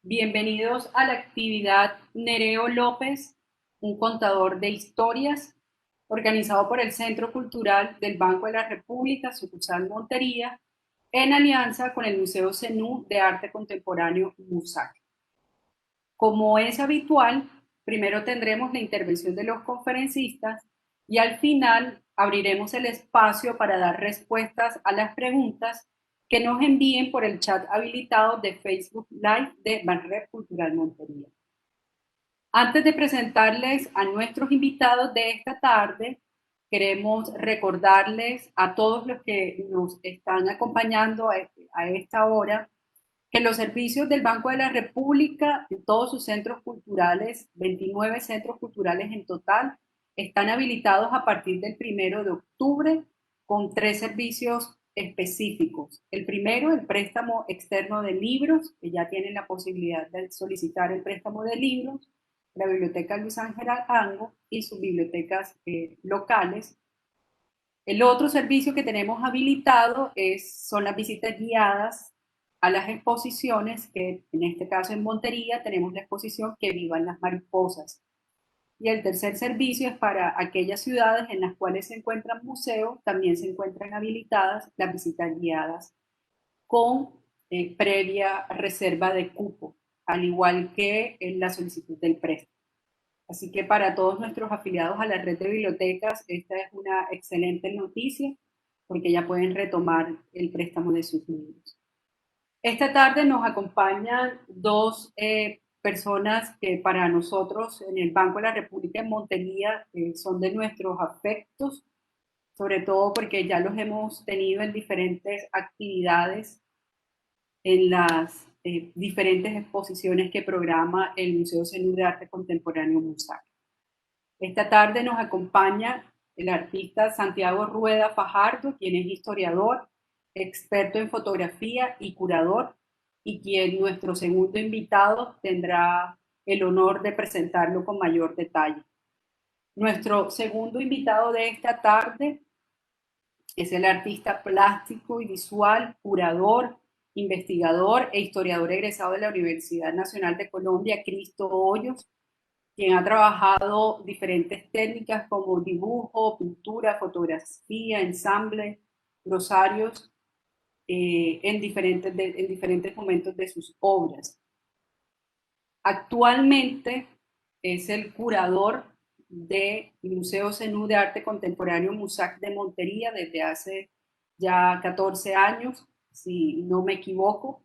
Bienvenidos a la actividad Nereo López, un contador de historias, organizado por el Centro Cultural del Banco de la República, sucursal Montería, en alianza con el Museo Zenú de Arte Contemporáneo MUSAC. Como es habitual, primero tendremos la intervención de los conferencistas y al final abriremos el espacio para dar respuestas a las preguntas que nos envíen por el chat habilitado de Facebook Live de Banrep Cultural Montería. Antes de presentarles a nuestros invitados de esta tarde, queremos recordarles a todos los que nos están acompañando a esta hora que los servicios del Banco de la República, en todos sus centros culturales, 29 centros culturales en total, están habilitados a partir del 1 de octubre con 3 servicios específicos. El primero, el préstamo externo de libros, que ya tienen la posibilidad de solicitar el préstamo de libros, la Biblioteca Luis Ángel Arango y sus bibliotecas locales. El otro servicio que tenemos habilitado son las visitas guiadas a las exposiciones, que en este caso en Montería tenemos la exposición Que vivan las mariposas. Y el tercer servicio es para aquellas ciudades en las cuales se encuentran museos, también se encuentran habilitadas las visitas guiadas con previa reserva de cupo, al igual que en la solicitud del préstamo. Así que para todos nuestros afiliados a la red de bibliotecas, esta es una excelente noticia porque ya pueden retomar el préstamo de sus libros. Esta tarde nos acompañan dos personas que para nosotros en el Banco de la República en Montería son de nuestros afectos, sobre todo porque ya los hemos tenido en diferentes actividades en las diferentes exposiciones que programa el Museo Zenú de Arte Contemporáneo MUSAC. Esta tarde nos acompaña el artista Santiago Rueda Fajardo, quien es historiador, experto en fotografía y curador, y quien nuestro segundo invitado tendrá el honor de presentarlo con mayor detalle. Nuestro segundo invitado de esta tarde es el artista plástico y visual, curador, investigador e historiador egresado de la Universidad Nacional de Colombia, Cristo Hoyos, quien ha trabajado diferentes técnicas como dibujo, pintura, fotografía, ensamble, glosarios, en diferentes momentos de sus obras. Actualmente es el curador del Museo Zenú de Arte Contemporáneo MUSAC de Montería desde hace ya 14 años, si no me equivoco.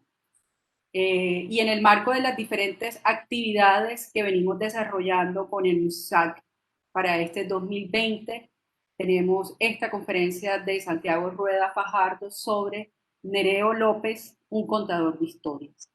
Y en el marco de las diferentes actividades que venimos desarrollando con el MUSAC para este 2020, tenemos esta conferencia de Santiago Rueda Fajardo sobre Nereo López, un contador de historias.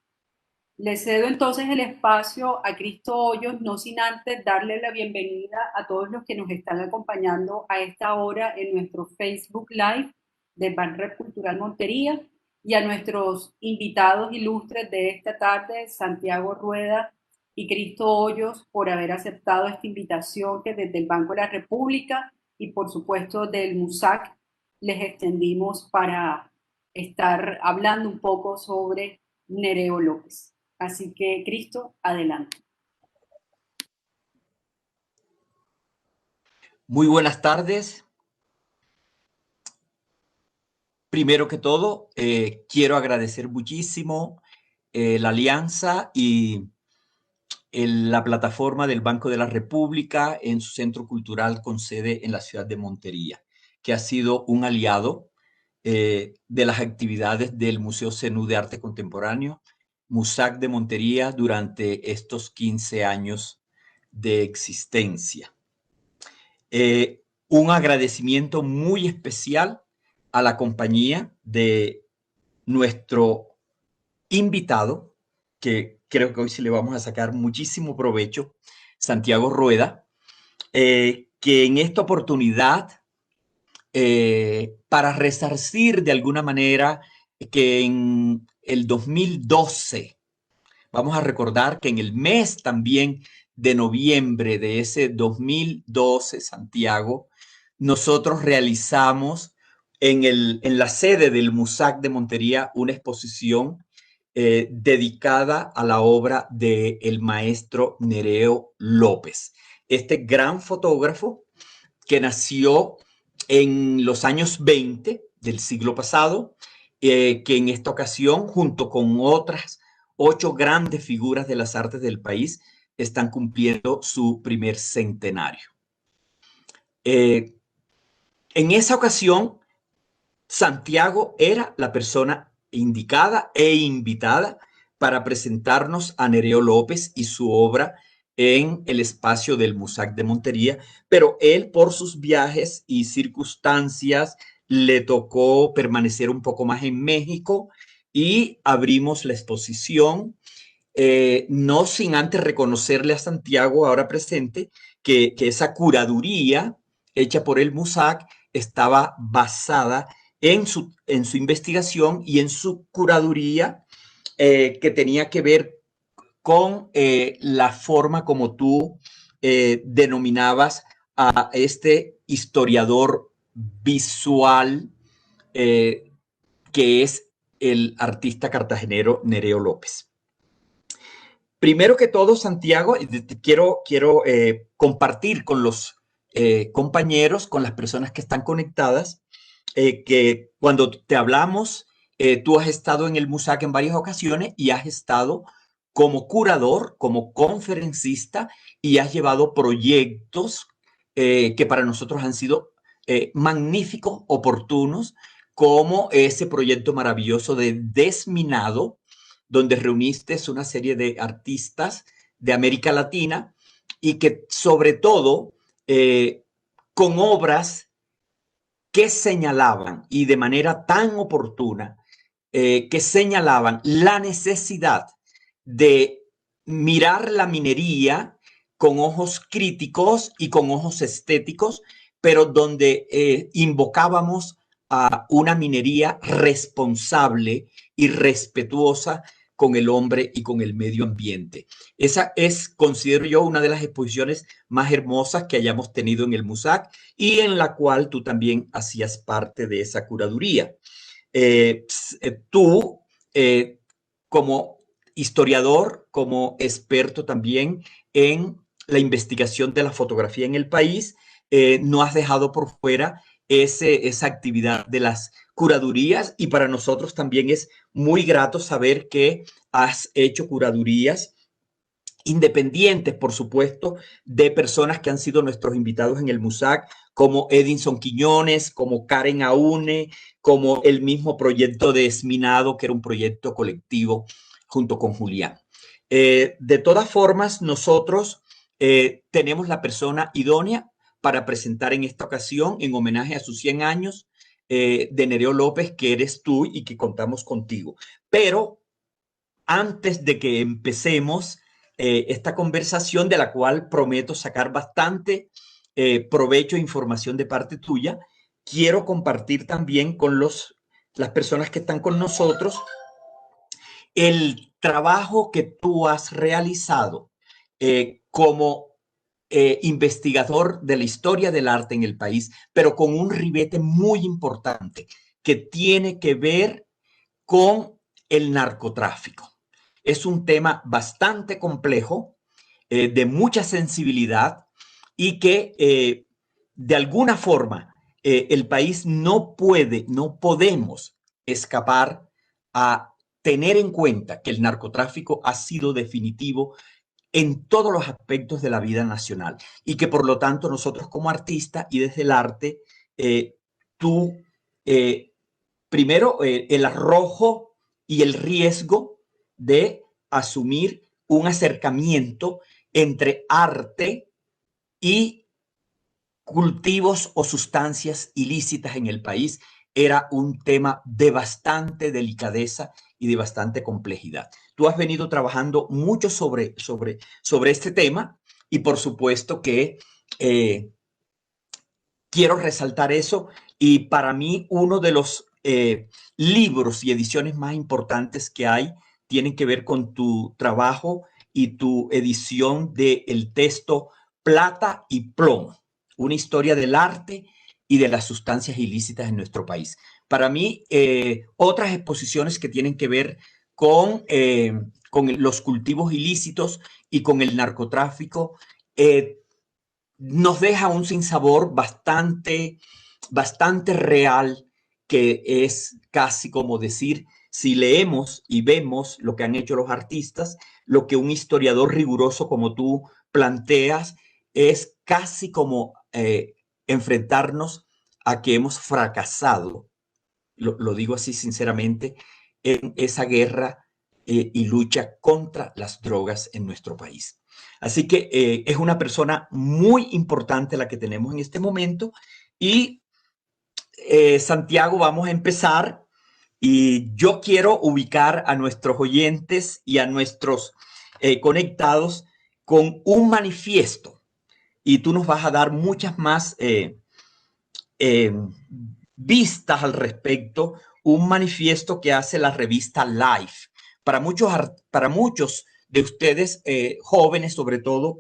Le cedo entonces el espacio a Cristo Hoyos, no sin antes darle la bienvenida a todos los que nos están acompañando a esta hora en nuestro Facebook Live de Banrep Cultural Montería y a nuestros invitados ilustres de esta tarde, Santiago Rueda y Cristo Hoyos, por haber aceptado esta invitación que desde el Banco de la República y por supuesto del MUSAC les extendimos para estar hablando un poco sobre Nereo López. Así que, Cristo, adelante. Muy buenas tardes. Primero que todo, quiero agradecer muchísimo la alianza y la plataforma del Banco de la República en su centro cultural con sede en la ciudad de Montería, que ha sido un aliado de las actividades del Museo Zenú de Arte Contemporáneo, MUSAC de Montería, durante estos 15 años de existencia. Un agradecimiento muy especial a la compañía de nuestro invitado, que creo que hoy sí le vamos a sacar muchísimo provecho, Santiago Rueda, que en esta oportunidad, para resarcir de alguna manera que en el 2012, vamos a recordar que en el mes también de noviembre de ese 2012, Santiago, nosotros realizamos en la sede del MUSAC de Montería una exposición dedicada a la obra del maestro Nereo López, este gran fotógrafo que nació en los años 20 del siglo pasado, que en esta ocasión, junto con otras 8 grandes figuras de las artes del país, están cumpliendo su primer centenario. En esa ocasión, Santiago era la persona indicada e invitada para presentarnos a Nereo López y su obra en el espacio del MUSAC de Montería, pero él por sus viajes y circunstancias le tocó permanecer un poco más en México y abrimos la exposición, no sin antes reconocerle a Santiago, ahora presente, que esa curaduría hecha por el MUSAC estaba basada en su investigación y en su curaduría, que tenía que ver con la forma como tú denominabas a este historiador visual, que es el artista cartagenero Nereo López. Primero que todo, Santiago, quiero compartir con los compañeros, con las personas que están conectadas, que cuando te hablamos, tú has estado en el MUSAC en varias ocasiones y has estado como curador, como conferencista y has llevado proyectos que para nosotros han sido magníficos, oportunos, como ese proyecto maravilloso de Desminado, donde reuniste una serie de artistas de América Latina y que sobre todo con obras que señalaban y de manera tan oportuna, que señalaban la necesidad de mirar la minería con ojos críticos y con ojos estéticos, pero donde invocábamos a una minería responsable y respetuosa con el hombre y con el medio ambiente. Esa es, considero yo, una de las exposiciones más hermosas que hayamos tenido en el MUSAC y en la cual tú también hacías parte de esa curaduría. Tú, como historiador, como experto también en la investigación de la fotografía en el país, no has dejado por fuera esa actividad de las curadurías y para nosotros también es muy grato saber que has hecho curadurías independientes, por supuesto, de personas que han sido nuestros invitados en el MUSAC, como Edinson Quiñones, como Karen Aune, como el mismo proyecto de Esminado, que era un proyecto colectivo junto con Julián. De todas formas, nosotros tenemos la persona idónea para presentar en esta ocasión, en homenaje a sus 100 años, de Nereo López, que eres tú y que contamos contigo. Pero antes de que empecemos esta conversación, de la cual prometo sacar bastante provecho e información de parte tuya, quiero compartir también con las personas que están con nosotros el trabajo que tú has realizado como investigador de la historia del arte en el país, pero con un ribete muy importante que tiene que ver con el narcotráfico. Es un tema bastante complejo, de mucha sensibilidad y que de alguna forma el país no podemos escapar a tener en cuenta que el narcotráfico ha sido definitivo en todos los aspectos de la vida nacional y que por lo tanto nosotros como artistas y desde el arte, tú, primero, el arrojo y el riesgo de asumir un acercamiento entre arte y cultivos o sustancias ilícitas en el país era un tema de bastante delicadeza y de bastante complejidad. Tú has venido trabajando mucho sobre este tema y por supuesto que quiero resaltar eso, y para mí uno de los libros y ediciones más importantes que hay tienen que ver con tu trabajo y tu edición del texto Plata y Plomo, una historia del arte y de las sustancias ilícitas en nuestro país. Para mí, otras exposiciones que tienen que ver con los cultivos ilícitos y con el narcotráfico, nos deja un sinsabor bastante real, que es casi como decir, si leemos y vemos lo que han hecho los artistas, lo que un historiador riguroso como tú planteas, es casi como enfrentarnos a que hemos fracasado, lo digo así sinceramente, en esa guerra y lucha contra las drogas en nuestro país. Así que es una persona muy importante la que tenemos en este momento. Y Santiago, vamos a empezar. Y yo quiero ubicar a nuestros oyentes y a nuestros conectados con un manifiesto. Y tú nos vas a dar muchas más eh, vistas al respecto, un manifiesto que hace la revista Life. Para muchos de ustedes, jóvenes sobre todo,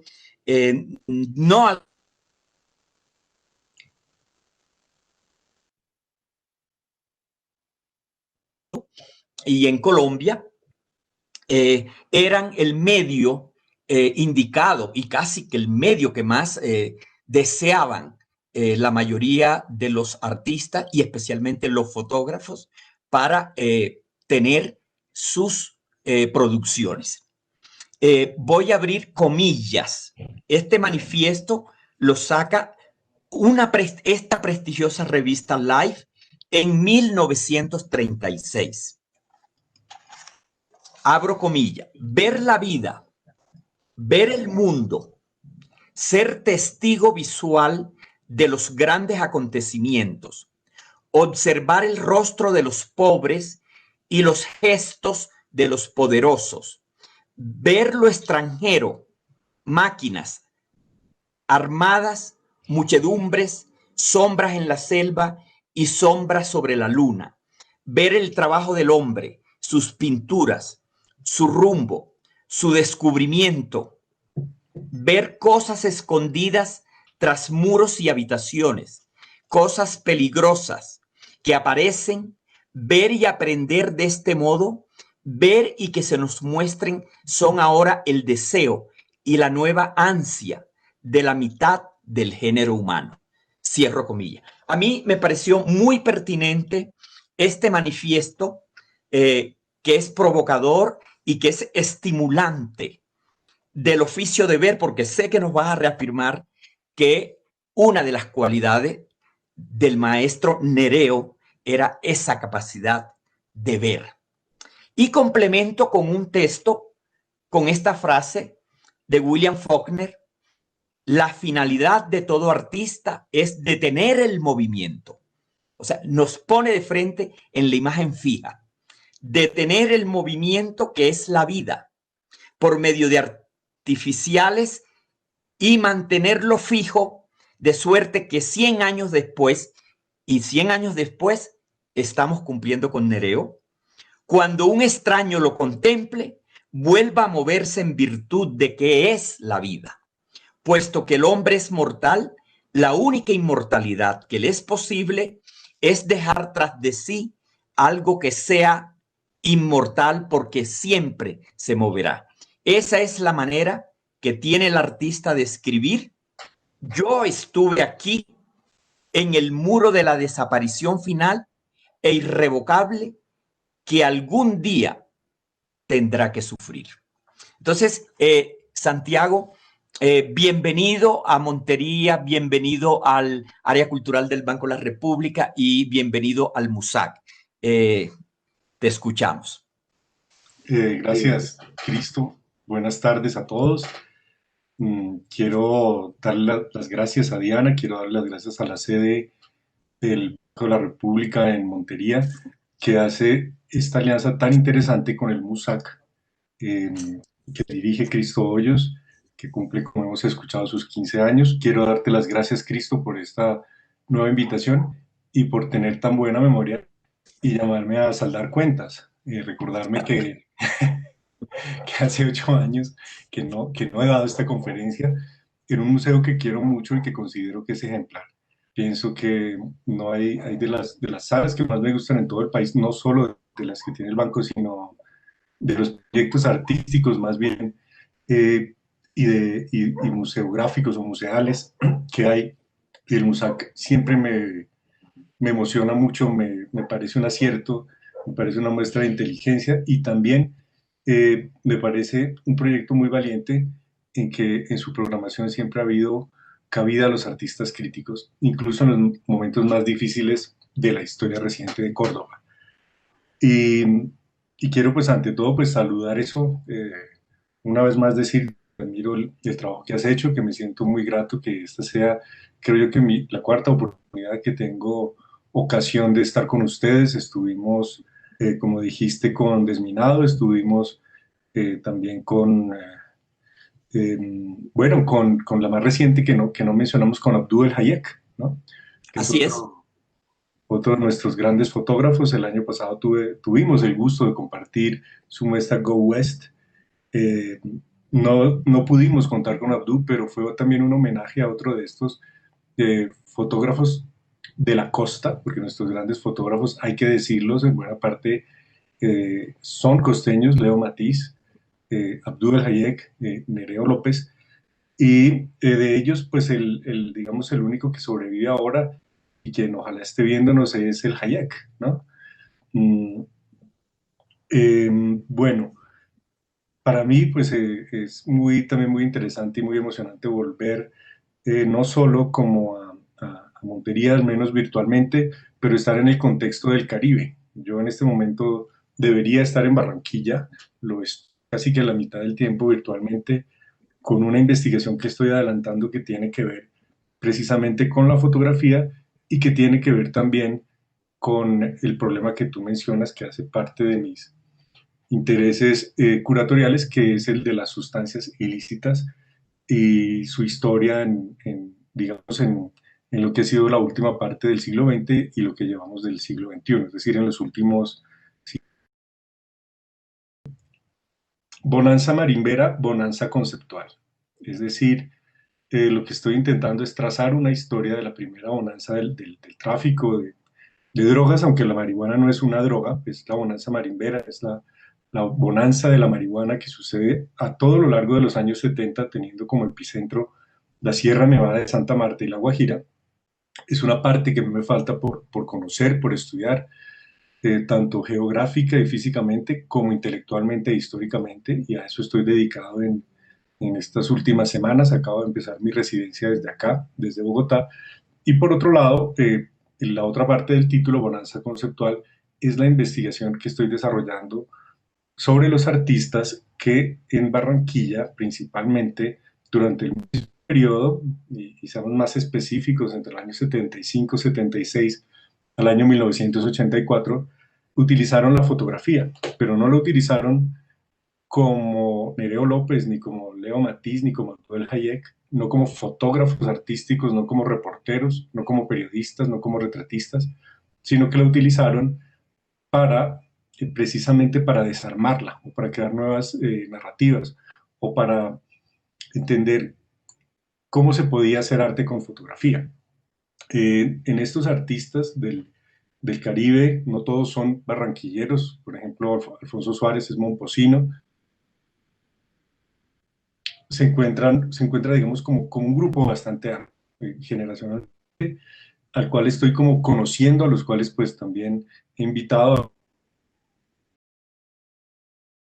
no. Y en Colombia eran el medio indicado y casi que el medio que más deseaban la mayoría de los artistas y especialmente los fotógrafos para tener sus producciones. Voy a abrir comillas. Este manifiesto lo saca esta prestigiosa revista Life en 1936. Abro comillas, ver la vida, ver el mundo, ser testigo visual de los grandes acontecimientos, observar el rostro de los pobres y los gestos de los poderosos, ver lo extranjero, máquinas, armadas, muchedumbres, sombras en la selva y sombras sobre la luna, ver el trabajo del hombre, sus pinturas, su rumbo, su descubrimiento, ver cosas escondidas tras muros y habitaciones, cosas peligrosas que aparecen, ver y aprender de este modo, ver y que se nos muestren son ahora el deseo y la nueva ansia de la mitad del género humano. Cierro comillas. A mí me pareció muy pertinente este manifiesto que es provocador y que es estimulante del oficio de ver, porque sé que nos vas a reafirmar que una de las cualidades del maestro Nereo era esa capacidad de ver. Y complemento con un texto, con esta frase de William Faulkner: la finalidad de todo artista es detener el movimiento. O sea, nos pone de frente en la imagen fija. Detener el movimiento que es la vida por medio de artificiales y mantenerlo fijo, de suerte que 100 años después, y 100 años después estamos cumpliendo con Nereo, cuando un extraño lo contemple, vuelva a moverse en virtud de que es la vida. Puesto que el hombre es mortal, la única inmortalidad que le es posible es dejar tras de sí algo que sea inmortal, porque siempre se moverá. Esa es la manera que tiene el artista de escribir. Yo estuve aquí en el muro de la desaparición final e irrevocable que algún día tendrá que sufrir. Entonces, Santiago, bienvenido a Montería, bienvenido al área cultural del Banco de la República y bienvenido al MUSAC. Te escuchamos. Gracias, Cristo. Buenas tardes a todos. Quiero dar las gracias a Diana, quiero dar las gracias a la sede del Banco de la República en Montería, que hace esta alianza tan interesante con el MUSAC, que dirige Cristo Hoyos, que cumple, como hemos escuchado, sus 15 años. Quiero darte las gracias, Cristo, por esta nueva invitación y por tener tan buena memoria y llamarme a saldar cuentas, recordarme que hace 8 años que no he dado esta conferencia en un museo que quiero mucho y que considero que es ejemplar. Pienso que no hay de las salas que más me gustan en todo el país, no solo de las que tiene el banco, sino de los proyectos artísticos más bien y museográficos o museales que hay. El MUSAC siempre me emociona mucho, me parece un acierto, me parece una muestra de inteligencia y también me parece un proyecto muy valiente en que en su programación siempre ha habido cabida a los artistas críticos, incluso en los momentos más difíciles de la historia reciente de Córdoba. Y, y quiero pues ante todo pues saludar eso, una vez más decir, admiro el trabajo que has hecho, que me siento muy grato que esta sea, creo yo que la cuarta oportunidad que tengo ocasión de estar con ustedes. Estuvimos, como dijiste, con Desminado, estuvimos también bueno, con la más reciente que no mencionamos, con Abdul El Hayek, ¿no? Que es Así es. otro de nuestros grandes fotógrafos. El año pasado tuvimos el gusto de compartir su muestra Go West. Eh, no pudimos contar con Abdul, pero fue también un homenaje a otro de estos fotógrafos de la costa, porque nuestros grandes fotógrafos, hay que decirlos, en buena parte son costeños, Leo Matiz, Abdul El Hayek, Nereo López, y de ellos, pues digamos, el único que sobrevive ahora y quien ojalá esté viéndonos es el Hayek, ¿no? Mm, bueno, para mí, pues es también muy interesante y muy emocionante volver, no solo como a Montería, al menos virtualmente, pero estar en el contexto del Caribe. Yo en este momento debería estar en Barranquilla, lo es casi que a la mitad del tiempo virtualmente, con una investigación que estoy adelantando que tiene que ver precisamente con la fotografía y que tiene que ver también con el problema que tú mencionas, que hace parte de mis intereses curatoriales, que es el de las sustancias ilícitas y su historia digamos, en lo que ha sido la última parte del siglo XX y lo que llevamos del siglo XXI, es decir, en los últimos... Bonanza marimbera, bonanza conceptual. Es decir, lo que estoy intentando es trazar una historia de la primera bonanza del tráfico de drogas, aunque la marihuana no es una droga, es la bonanza marimbera, es la bonanza de la marihuana que sucede a todo lo largo de los años 70, teniendo como epicentro la Sierra Nevada de Santa Marta y La Guajira. Es una parte que me falta por conocer, por estudiar, tanto geográfica y físicamente como intelectualmente e históricamente, y a eso estoy dedicado en estas últimas semanas. Acabo de empezar mi residencia desde acá, desde Bogotá, y por otro lado, la otra parte del título, Bonanza Conceptual, es la investigación que estoy desarrollando sobre los artistas que en Barranquilla, principalmente durante el mismo periodo, y seamos más específicos, entre el año 75-76 al año 1984, utilizaron la fotografía, pero no lo utilizaron como Nereo López, ni como Leo Matiz, ni como Abdul Hayek, no como fotógrafos artísticos, no como reporteros, no como periodistas, no como retratistas, sino que la utilizaron para, precisamente para desarmarla, o para crear nuevas narrativas, o para entender cómo se podía hacer arte con fotografía. En estos artistas del Caribe, no todos son barranquilleros, por ejemplo, Alfonso Suárez es momposino, se encuentra digamos, como un grupo bastante generacional, al cual estoy como conociendo, a los cuales pues también he invitado a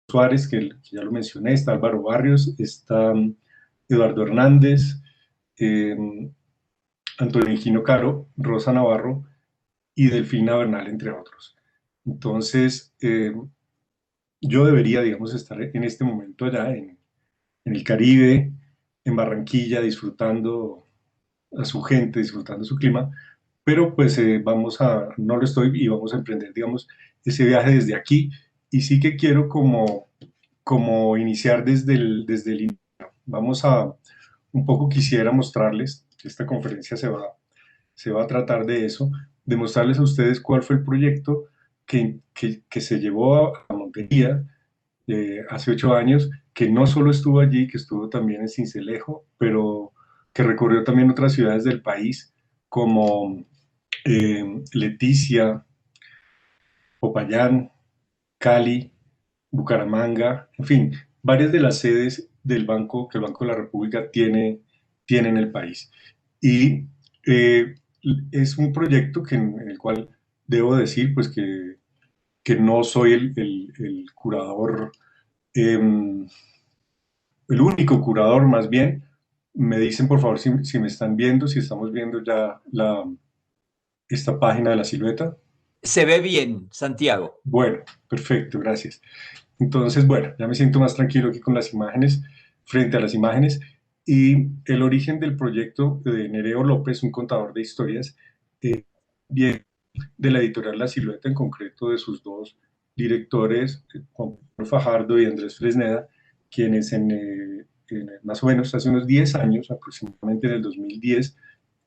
Suárez, que ya lo mencioné, está Álvaro Barrios, está Eduardo Hernández, eh, Antonio Gino Caro, Rosa Navarro y Delfina Bernal, entre otros. Entonces, yo debería, digamos, estar en este momento allá en el Caribe, en Barranquilla, disfrutando a su gente, disfrutando su clima, pero pues no lo estoy y vamos a emprender, digamos, ese viaje desde aquí y sí que quiero como iniciar desde el inicio. Un poco quisiera mostrarles, esta conferencia se va a tratar de eso, de mostrarles a ustedes cuál fue el proyecto que se llevó a Montería hace 8 años, que no solo estuvo allí, que estuvo también en Sincelejo, pero que recorrió también otras ciudades del país, como Leticia, Popayán, Cali, Bucaramanga, en fin, varias de las sedes del banco que el Banco de la República tiene en el país. Y eh, es un proyecto en el cual debo decir pues que no soy el curador, eh, el único curador más bien. Me dicen por favor si me están viendo, si estamos viendo ya esta página de la silueta. Se ve bien, Santiago. Bueno, perfecto, gracias. Entonces, bueno, ya me siento más tranquilo aquí con las imágenes, frente a las imágenes. Y el origen del proyecto de Nereo López, un contador de historias, viene de la editorial La Silueta, en concreto de sus dos directores, Juan Pablo Fajardo y Andrés Fresneda, quienes más o menos hace unos 10 años, aproximadamente en el 2010,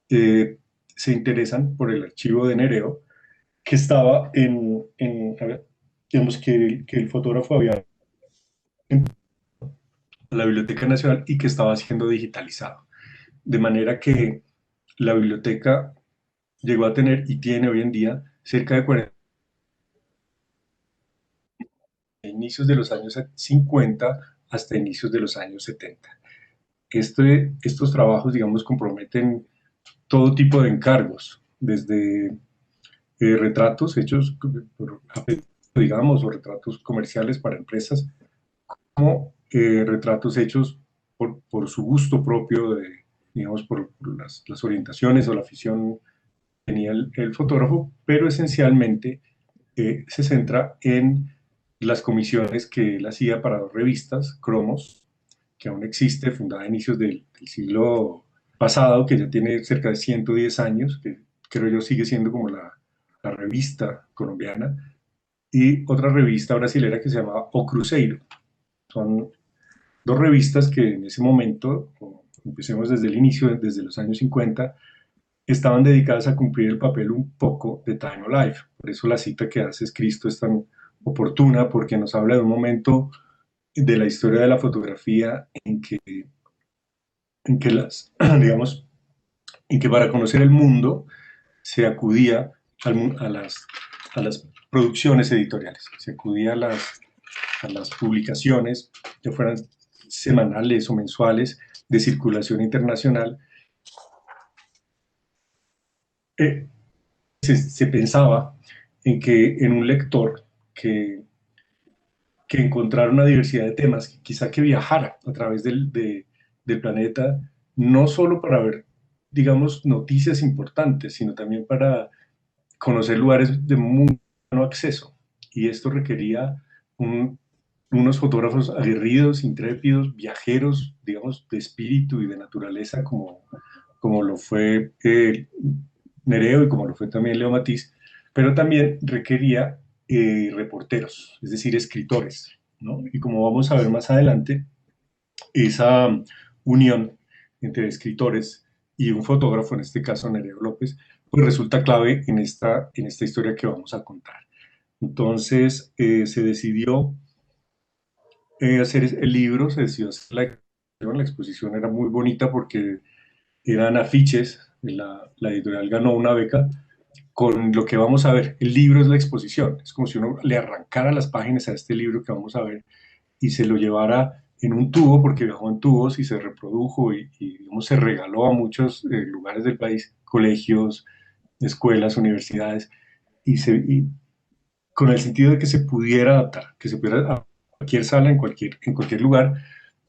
se interesan por el archivo de Nereo, que estaba a ver, digamos que el fotógrafo había en la Biblioteca Nacional y que estaba siendo digitalizado. De manera que la biblioteca llegó a tener y tiene hoy en día cerca de 40 inicios de los años 50 hasta inicios de los años 70. Estos trabajos, digamos, comprometen todo tipo de encargos, desde retratos hechos por, digamos, o retratos comerciales para empresas, como retratos hechos por su gusto propio, digamos, por las orientaciones o la afición que tenía el fotógrafo, pero esencialmente se centra en las comisiones que él hacía para dos revistas, Cromos, que aún existe, fundada a inicios del siglo pasado, que ya tiene cerca de 110 años, que creo yo sigue siendo como la revista colombiana, y otra revista brasilera que se llama O Cruzeiro. Son dos revistas que en ese momento, empecemos desde el inicio, desde los años 50, estaban dedicadas a cumplir el papel un poco de Time of Life. Por eso la cita que haces, Cristo, es tan oportuna, porque nos habla de un momento de la historia de la fotografía en que digamos, en que para conocer el mundo se acudía a las producciones editoriales, se acudía a las publicaciones, ya fueran semanales o mensuales, de circulación internacional. Eh, se pensaba en que en un lector que encontrara una diversidad de temas, quizá que viajara a través del planeta, no solo para ver, digamos, noticias importantes, sino también para conocer lugares de muy buen acceso. Y esto requería unos fotógrafos aguerridos, intrépidos, viajeros, digamos, de espíritu y de naturaleza, como lo fue Nereo y como lo fue también Leo Matiz, pero también requería reporteros, es decir, escritores, ¿no? Y como vamos a ver más adelante, esa unión entre escritores y un fotógrafo, en este caso Nereo López, pues resulta clave en esta historia que vamos a contar. Entonces se decidió hacer el libro, se decidió hacer la exposición era muy bonita porque eran afiches, la editorial ganó una beca con lo que vamos a ver. El libro es la exposición, es como si uno le arrancara las páginas a este libro que vamos a ver y se lo llevara en un tubo, porque viajó en tubos y se reprodujo y digamos, se regaló a muchos lugares del país, colegios, escuelas, universidades, y con el sentido de que se pudiera adaptar, que se pudiera a cualquier sala, en cualquier lugar,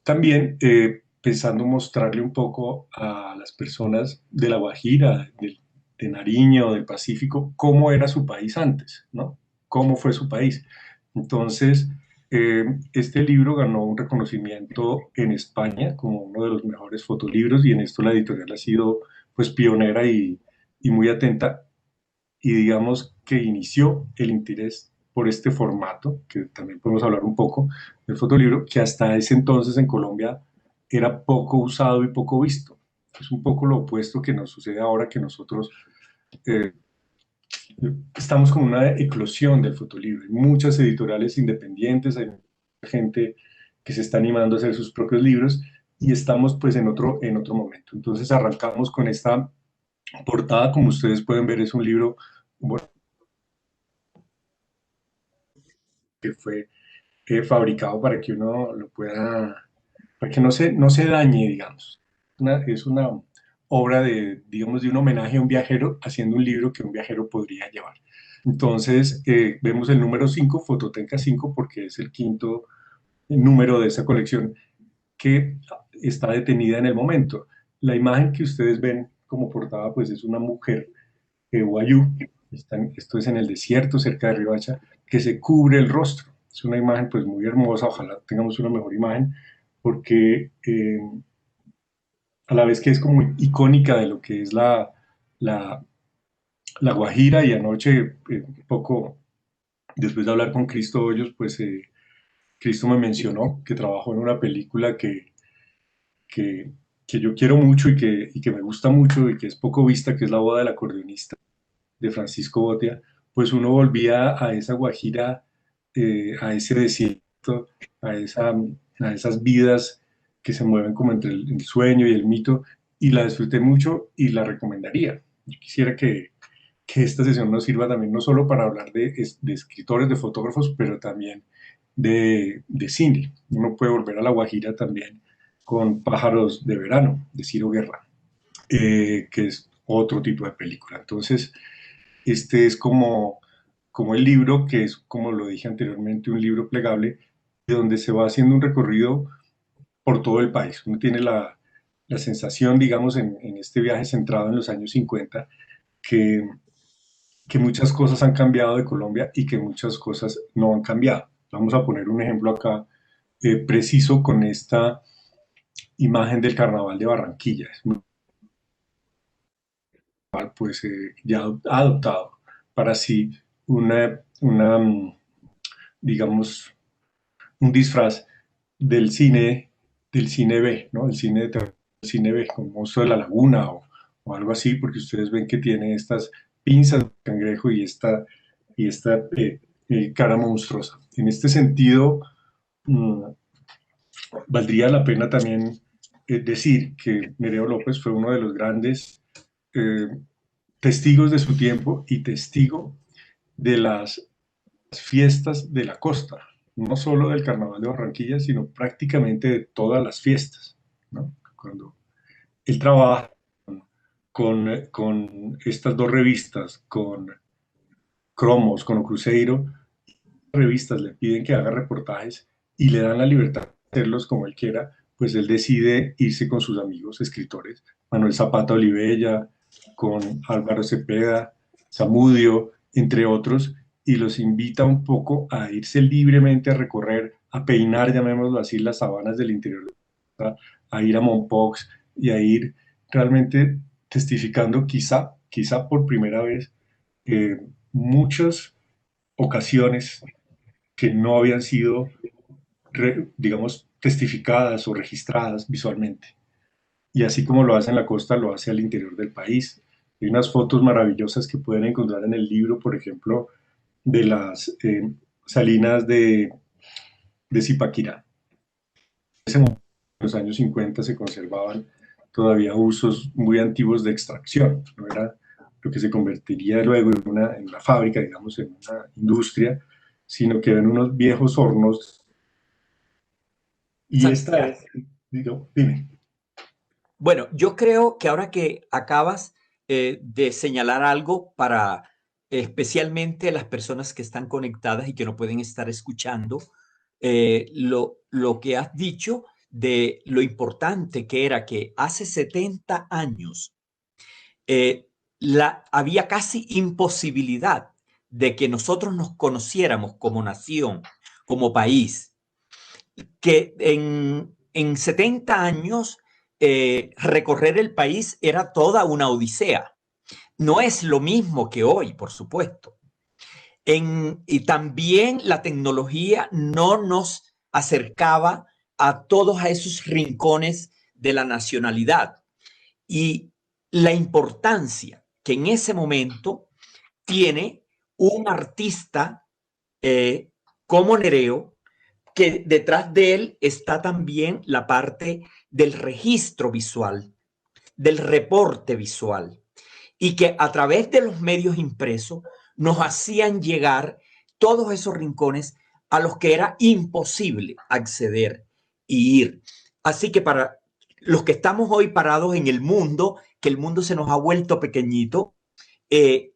también pensando mostrarle un poco a las personas de La Guajira, de Nariño, del Pacífico, cómo era su país antes, ¿no? Cómo fue su país. Entonces, este libro ganó un reconocimiento en España como uno de los mejores fotolibros y en esto la editorial ha sido pues pionera y muy atenta y digamos que inició el interés por este formato, que también podemos hablar un poco del fotolibro, que hasta ese entonces en Colombia era poco usado y poco visto. Es un poco lo opuesto que nos sucede ahora que nosotros eh, estamos con una eclosión del fotolibro. Hay muchas editoriales independientes, hay gente que se está animando a hacer sus propios libros y estamos pues en otro momento. Entonces arrancamos con esta portada, como ustedes pueden ver, es un libro bueno, que fue fabricado para que uno lo pueda, para que no se dañe, digamos. Es una obra de, digamos, de un homenaje a un viajero haciendo un libro que un viajero podría llevar. Entonces, vemos el número 5, Fototeca 5, porque es el quinto número de esa colección que está detenida en el momento. La imagen que ustedes ven como portada, pues es una mujer, Wayuu, esto es en el desierto cerca de Riohacha, que se cubre el rostro. Es una imagen pues muy hermosa, ojalá tengamos una mejor imagen, porque a la vez que es como icónica de lo que es la, la Guajira, y anoche, un poco después de hablar con Cristo Hoyos, pues Cristo me mencionó que trabajó en una película que, que yo quiero mucho y que me gusta mucho y que es poco vista, que es La boda del acordeonista de Francisco Botia. Pues uno volvía a esa Guajira, a ese desierto, a esas vidas que se mueven como entre el sueño y el mito, y la disfruté mucho y la recomendaría. Yo quisiera que esta sesión nos sirva también no solo para hablar de escritores, de fotógrafos, pero también de cine. Uno puede volver a La Guajira también con Pájaros de Verano, de Ciro Guerra, que es otro tipo de película. Entonces, este es como el libro, que es, como lo dije anteriormente, un libro plegable, donde se va haciendo un recorrido por todo el país. Uno tiene la sensación, digamos, en este viaje centrado en los años 50, que, que muchas cosas han cambiado de Colombia y que muchas cosas no han cambiado. Vamos a poner un ejemplo acá, preciso, con esta imagen del Carnaval de Barranquilla. Es muy, pues, ya ha adoptado para sí digamos, un disfraz del cine B, ¿no? El cine de terror, el cine B, como Monstruo de la Laguna o algo así, porque ustedes ven que tiene estas pinzas de cangrejo y esta cara monstruosa. En este sentido, mm, valdría la pena también decir que Nereo López fue uno de los grandes eh, testigos de su tiempo y testigo de las fiestas de la costa, no solo del Carnaval de Barranquilla, sino prácticamente de todas las fiestas, ¿no? Cuando él trabaja con estas dos revistas, con Cromos, con O Cruzeiro, revistas le piden que haga reportajes y le dan la libertad de hacerlos como él quiera, pues él decide irse con sus amigos escritores, Manuel Zapata Olivella, con Álvaro Cepeda, Zamudio, entre otros, y los invita un poco a irse libremente a recorrer, a peinar, llamémoslo así, las sabanas del interior, a ir a Mompox y a ir realmente testificando, quizá por primera vez, muchas ocasiones que no habían sido, digamos, testificadas o registradas visualmente. Y así como lo hace en la costa, lo hace al interior del país. Hay unas fotos maravillosas que pueden encontrar en el libro, por ejemplo, de las salinas de Zipaquirá. En ese momento, en los años 50, se conservaban todavía usos muy antiguos de extracción. No era lo que se convertiría luego en una fábrica, digamos, en una industria, sino que eran unos viejos hornos. Y esta es, digo, dime. Bueno, yo creo que ahora que acabas de señalar algo para especialmente las personas que están conectadas y que no pueden estar escuchando, lo que has dicho de lo importante que era que hace 70 años había casi imposibilidad de que nosotros nos conociéramos como nación, como país, que en 70 años recorrer el país era toda una odisea. No es lo mismo que hoy, por supuesto. Y también la tecnología no nos acercaba a todos esos rincones de la nacionalidad. Y la importancia que en ese momento tiene un artista como Nereo, que detrás de él está también la parte del registro visual, del reporte visual, y que a través de los medios impresos nos hacían llegar todos esos rincones a los que era imposible acceder y ir. Así que para los que estamos hoy parados en el mundo, que el mundo se nos ha vuelto pequeñito,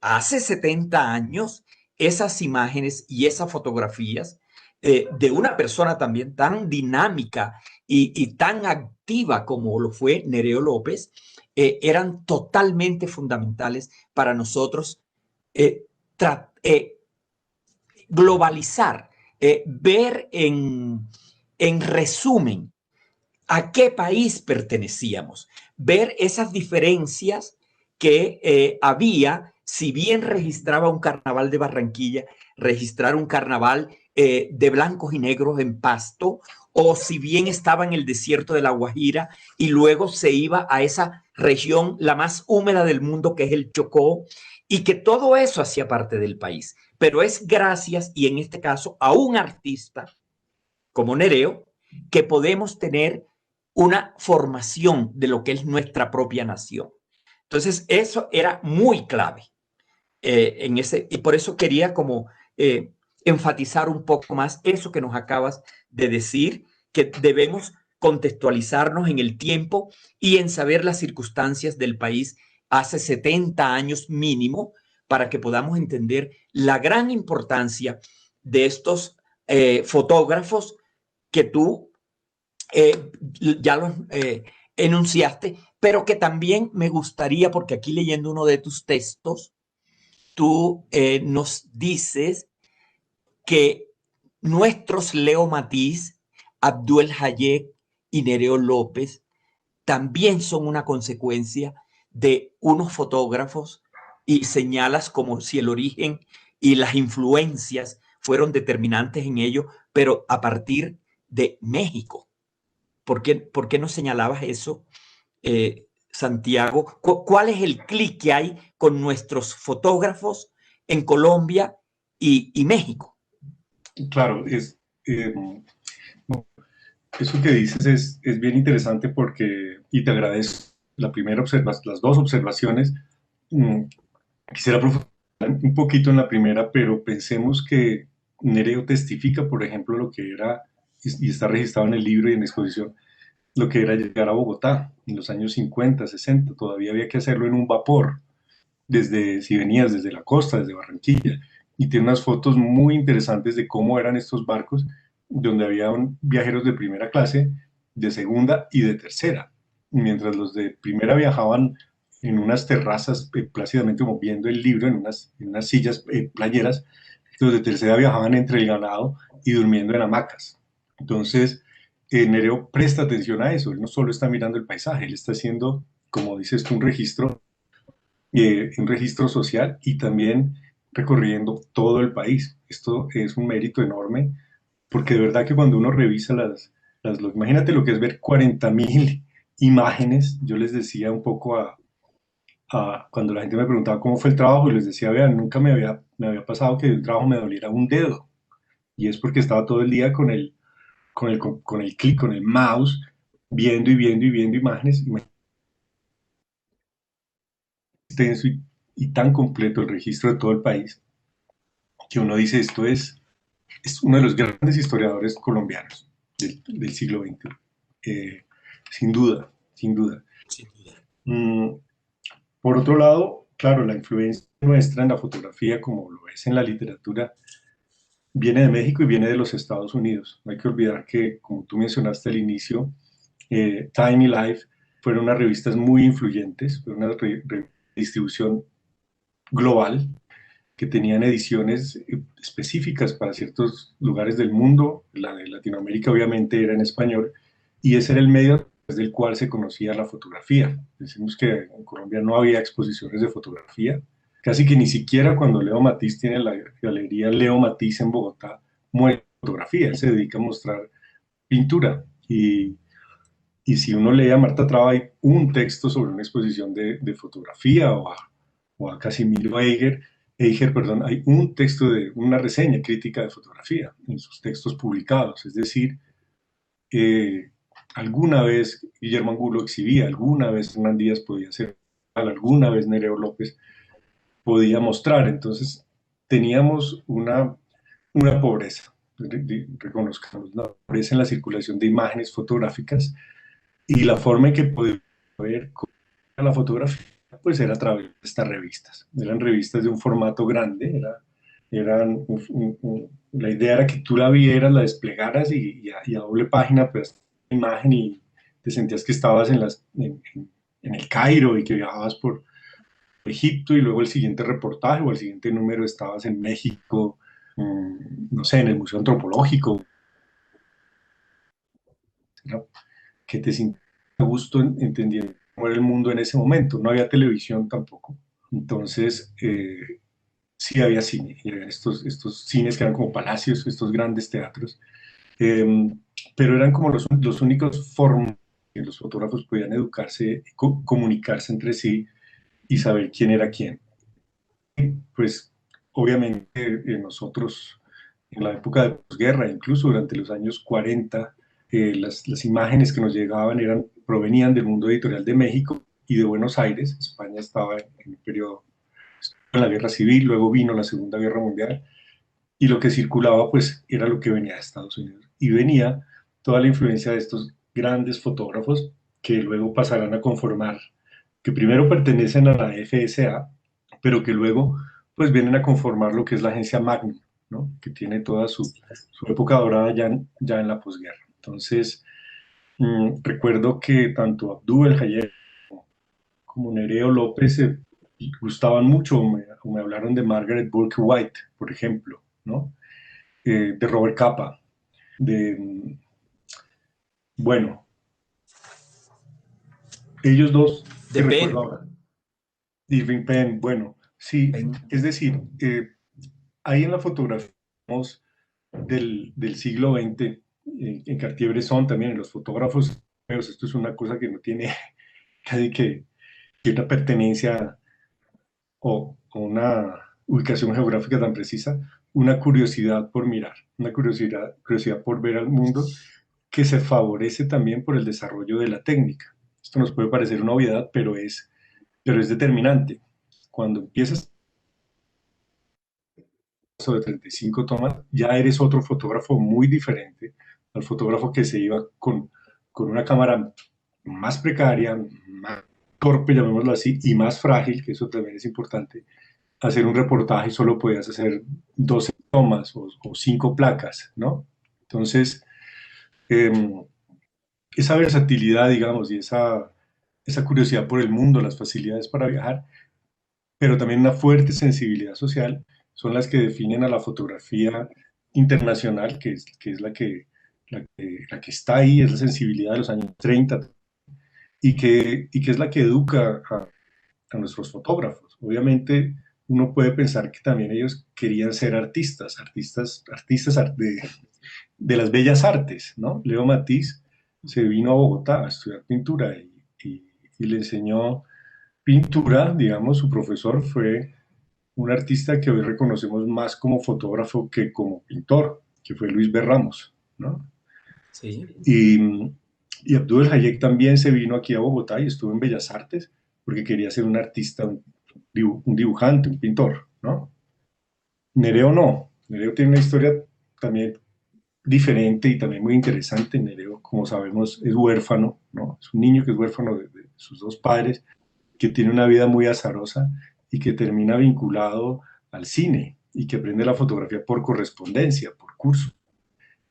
hace 70 años esas imágenes y esas fotografías de una persona también tan dinámica y tan activa como lo fue Nereo López, eran totalmente fundamentales para nosotros eh, globalizar, ver en resumen a qué país pertenecíamos, ver esas diferencias que había, si bien registraba un carnaval de Barranquilla, registrar un carnaval de blancos y negros en Pasto, o si bien estaba en el desierto de La Guajira y luego se iba a esa región, la más húmeda del mundo, que es el Chocó, y que todo eso hacía parte del país. Pero es gracias, y en este caso, a un artista como Nereo, que podemos tener una formación de lo que es nuestra propia nación. Entonces, eso era muy clave en ese, y por eso quería como enfatizar un poco más eso que nos acabas de decir, que debemos contextualizarnos en el tiempo y en saber las circunstancias del país hace 70 años mínimo para que podamos entender la gran importancia de estos fotógrafos que tú ya los enunciaste, pero que también me gustaría, porque aquí leyendo uno de tus textos, tú nos dices que nuestros Leo Matiz, Abdul Hayek y Nereo López también son una consecuencia de unos fotógrafos y señalas como si el origen y las influencias fueron determinantes en ello, pero a partir de México. Por qué no señalabas eso, Santiago? ¿Cuál es el clic que hay con nuestros fotógrafos en Colombia y México? Claro, eso que dices es bien interesante porque, y te agradezco la primera las dos observaciones. mm, Quisiera profundizar un poquito en la primera, pero pensemos que Nereo testifica, por ejemplo, lo que era, y está registrado en el libro y en la exposición, lo que era llegar a Bogotá en los años 50, 60. Todavía había que hacerlo en un vapor, si venías desde la costa, desde Barranquilla. Y tiene unas fotos muy interesantes de cómo eran estos barcos, donde había viajeros de primera clase, de segunda y de tercera. Mientras los de primera viajaban en unas terrazas, plácidamente como viendo el libro, en unas sillas playeras, los de tercera viajaban entre el ganado y durmiendo en hamacas. Entonces, Nereo presta atención a eso. Él no solo está mirando el paisaje, él está haciendo, como dices tú, un registro social y también recorriendo todo el país. Esto es un mérito enorme porque de verdad que cuando uno revisa imagínate lo que es ver 40.000 imágenes. Yo les decía un poco cuando la gente me preguntaba cómo fue el trabajo, y les decía, vean, nunca me había pasado que de un trabajo me doliera un dedo. Y es porque estaba todo el día con el clic, con el mouse, viendo y viendo y viendo imágenes. Extenso y tan completo el registro de todo el país, que uno dice, es uno de los grandes historiadores colombianos del siglo XX. Sin duda, sin duda. Sin duda. Por otro lado, claro, la influencia nuestra en la fotografía, como lo es en la literatura, viene de México y viene de los Estados Unidos. No hay que olvidar que, como tú mencionaste al inicio, Time y Life fueron unas revistas muy influyentes, fue una distribución global que tenían ediciones específicas para ciertos lugares del mundo. La de Latinoamérica obviamente era en español, y ese era el medio desde el cual se conocía la fotografía. Decimos que en Colombia no había exposiciones de fotografía, casi que ni siquiera cuando Leo Matiz tiene la galería Leo Matiz en Bogotá muestra fotografía. Él se dedica a mostrar pintura, y si uno lee a Marta Traba, hay un texto sobre una exposición de fotografía, o a Casimiro Eiger, perdón, hay un texto de una reseña crítica de fotografía en sus textos publicados. Es decir, alguna vez Guillermo Angulo exhibía, alguna vez Hernán Díaz podía hacer, alguna vez Nereo López podía mostrar. Entonces teníamos una pobreza reconozcamos, ¿no? Aparece en la circulación de imágenes fotográficas y la forma en que podemos ver cómo era la fotografía, pues era a través de estas revistas. Eran revistas de un formato grande, la idea era que tú la vieras, la desplegaras y a doble página, pues, la imagen y te sentías que estabas en el Cairo y que viajabas por Egipto y luego el siguiente reportaje o el siguiente número estabas en México, no sé, en el Museo Antropológico, ¿no? Que te sientas a gusto entendiendo cómo era el mundo en ese momento. No había televisión tampoco. Entonces, sí había cine, y había estos cines que eran como palacios, estos grandes teatros, eh, pero eran como los únicos formas que los fotógrafos podían educarse, comunicarse entre sí y saber quién era quién. Pues obviamente nosotros en la época de posguerra, incluso durante los años 40, las imágenes que nos llegaban provenían del mundo editorial de México y de Buenos Aires. España estaba en un periodo, en la guerra civil, luego vino la Segunda Guerra Mundial y lo que circulaba pues era lo que venía de Estados Unidos. Y venía toda la influencia de estos grandes fotógrafos que luego pasarán a conformar, que primero pertenecen a la FSA, pero que luego pues vienen a conformar lo que es la agencia Magnum, ¿no? Que tiene toda su época dorada ya en la posguerra. Entonces, recuerdo que tanto Abdú El Hayek como Nereo López gustaban mucho, me hablaron de Margaret Burke White, por ejemplo, ¿no? De Robert Capa, de, bueno, ellos dos que De recuerdo Penn. ahora, Irving Penn, bueno, sí, Penn. es decir, ahí en la fotografía del siglo XX, en Cartier-Bresson también, en los fotógrafos, esto es una cosa que no tiene casi que una pertenencia o una ubicación geográfica tan precisa, una curiosidad por mirar, una curiosidad por ver al mundo que se favorece también por el desarrollo de la técnica. Esto nos puede parecer una obviedad, pero es determinante. Cuando empiezas de 35 tomas, ya eres otro fotógrafo muy diferente al fotógrafo que se iba con una cámara más precaria, más torpe, llamémoslo así, y más frágil, que eso también es importante. Hacer un reportaje solo podías hacer 12 tomas o 5 placas, ¿no? Entonces, eh, esa versatilidad, digamos, y esa curiosidad por el mundo, las facilidades para viajar, pero también una fuerte sensibilidad social, son las que definen a la fotografía internacional, que es la que está ahí, es la sensibilidad de los años 30 y que es la que educa a nuestros fotógrafos. Obviamente, uno puede pensar que también ellos querían ser artistas de las bellas artes, ¿no? Leo Matiz se vino a Bogotá a estudiar pintura y le enseñó pintura, digamos, su profesor fue un artista que hoy reconocemos más como fotógrafo que como pintor, que fue Luis B. Ramos, ¿no? Sí. Y Abdul Hayek también se vino aquí a Bogotá y estuvo en Bellas Artes porque quería ser un artista, un dibujante, un pintor, ¿no? Nereo no. Nereo tiene una historia también diferente y también muy interesante. Nereo, como sabemos, es huérfano, ¿no? Es un niño que es huérfano de sus dos padres, que tiene una vida muy azarosa y que termina vinculado al cine y que aprende la fotografía por correspondencia, por curso,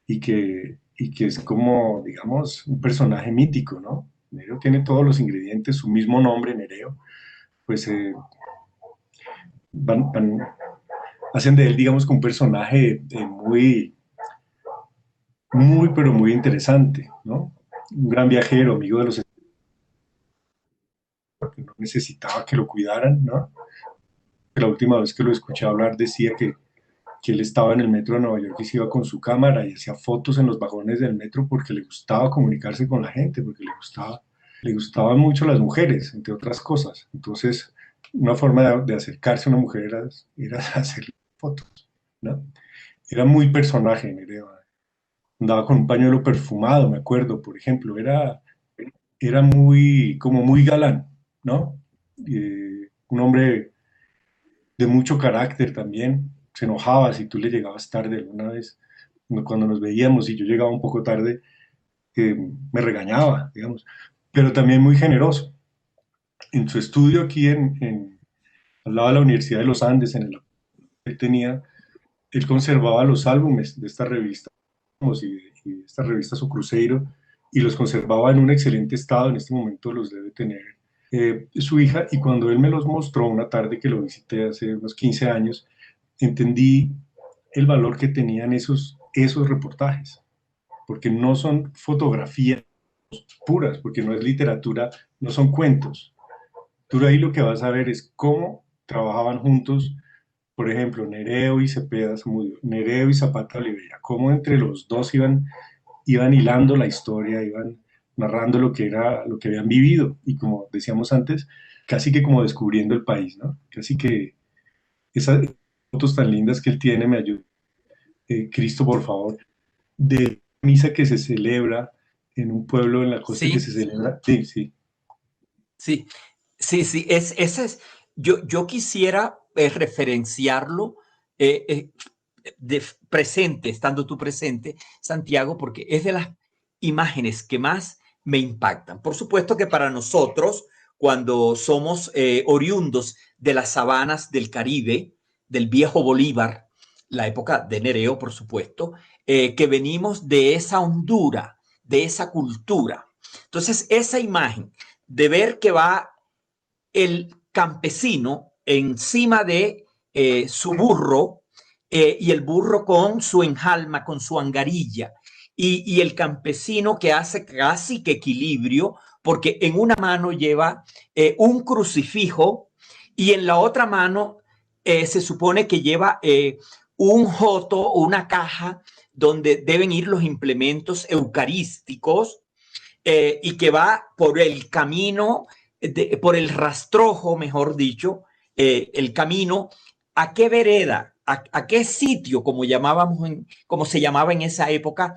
y que es como, digamos, un personaje mítico, ¿no? Nereo tiene todos los ingredientes, su mismo nombre, Nereo, pues hacen de él, digamos, que un personaje pero muy interesante, ¿no? Un gran viajero, amigo de los que no necesitaba que lo cuidaran, ¿no? La última vez que lo escuché hablar decía que él estaba en el metro de Nueva York y se iba con su cámara y hacía fotos en los vagones del metro porque le gustaba comunicarse con la gente, porque le gustaban mucho las mujeres, entre otras cosas. Entonces, una forma de acercarse a una mujer era hacer fotos, ¿no? Era muy personaje, Nerea. Andaba con un pañuelo perfumado, me acuerdo, por ejemplo, era muy, como muy galán, ¿no? Un hombre de mucho carácter también, se enojaba si tú le llegabas tarde alguna vez. cuando nos veíamos y yo llegaba un poco tarde, me regañaba, digamos, pero también muy generoso. En su estudio aquí al lado de la Universidad de los Andes, él tenía, él conservaba los álbumes de esta revista y de esta revista Su Cruzeiro, y los conservaba en un excelente estado. En este momento los debe tener su hija, y cuando él me los mostró una tarde que lo visité hace unos 15 años, entendí el valor que tenían esos reportajes, porque no son fotografías puras, porque no es literatura, no son cuentos. Tú ahí lo que vas a ver es cómo trabajaban juntos, por ejemplo, Nereo y Cepeda Zamudio, Nereo y Zapata Oliveira, cómo entre los dos iban hilando la historia, iban narrando lo que habían vivido, y como decíamos antes, casi que como descubriendo el país, ¿no? Casi que esas fotos tan lindas que él tiene me ayudan. Cristo, por favor, de misa que se celebra en un pueblo en la costa que Sí, se celebra. Sí, sí. sí, sí, esa es, yo quisiera referenciarlo eh, eh, presente, estando tú presente, Santiago, porque es de las imágenes que más me impactan. Por supuesto que para nosotros, cuando somos oriundos de las sabanas del Caribe, del viejo Bolívar, la época de Nereo, por supuesto, que venimos de esa hondura, de esa cultura. Entonces, esa imagen de ver que va el campesino encima de su burro, y el burro con su enjalma, con su angarilla, y el campesino que hace casi que equilibrio, porque en una mano lleva un crucifijo y en la otra mano se supone que lleva un joto, una caja donde deben ir los implementos eucarísticos, y que va por el camino, por el rastrojo, mejor dicho, el camino, ¿a qué vereda? ¿A qué sitio, como se llamaba en esa época,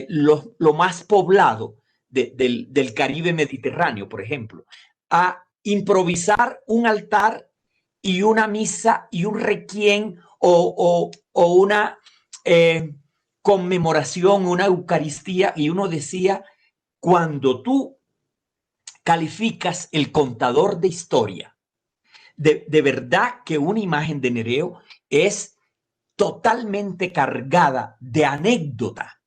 lo más poblado del Caribe Mediterráneo, por ejemplo? A improvisar un altar y una misa y un requiem o una conmemoración, una Eucaristía, y uno decía, cuando tú calificas el contador de historia, de verdad que una imagen de Nereo es totalmente cargada de anécdota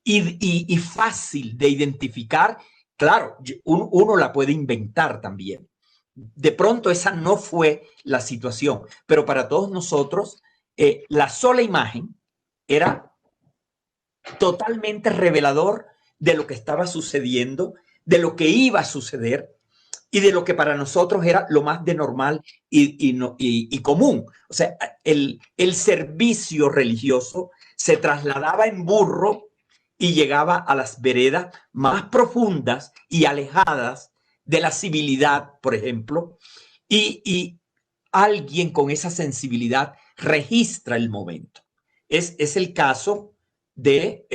y fácil de identificar. Claro, uno la puede inventar también. De pronto esa no fue la situación, pero para todos nosotros la sola imagen era totalmente revelador de lo que estaba sucediendo, de lo que iba a suceder y de lo que para nosotros era lo más de normal y común. O sea, el servicio religioso se trasladaba en burro y llegaba a las veredas más profundas y alejadas de la civilidad, por ejemplo, y alguien con esa sensibilidad registra el momento. Es el caso de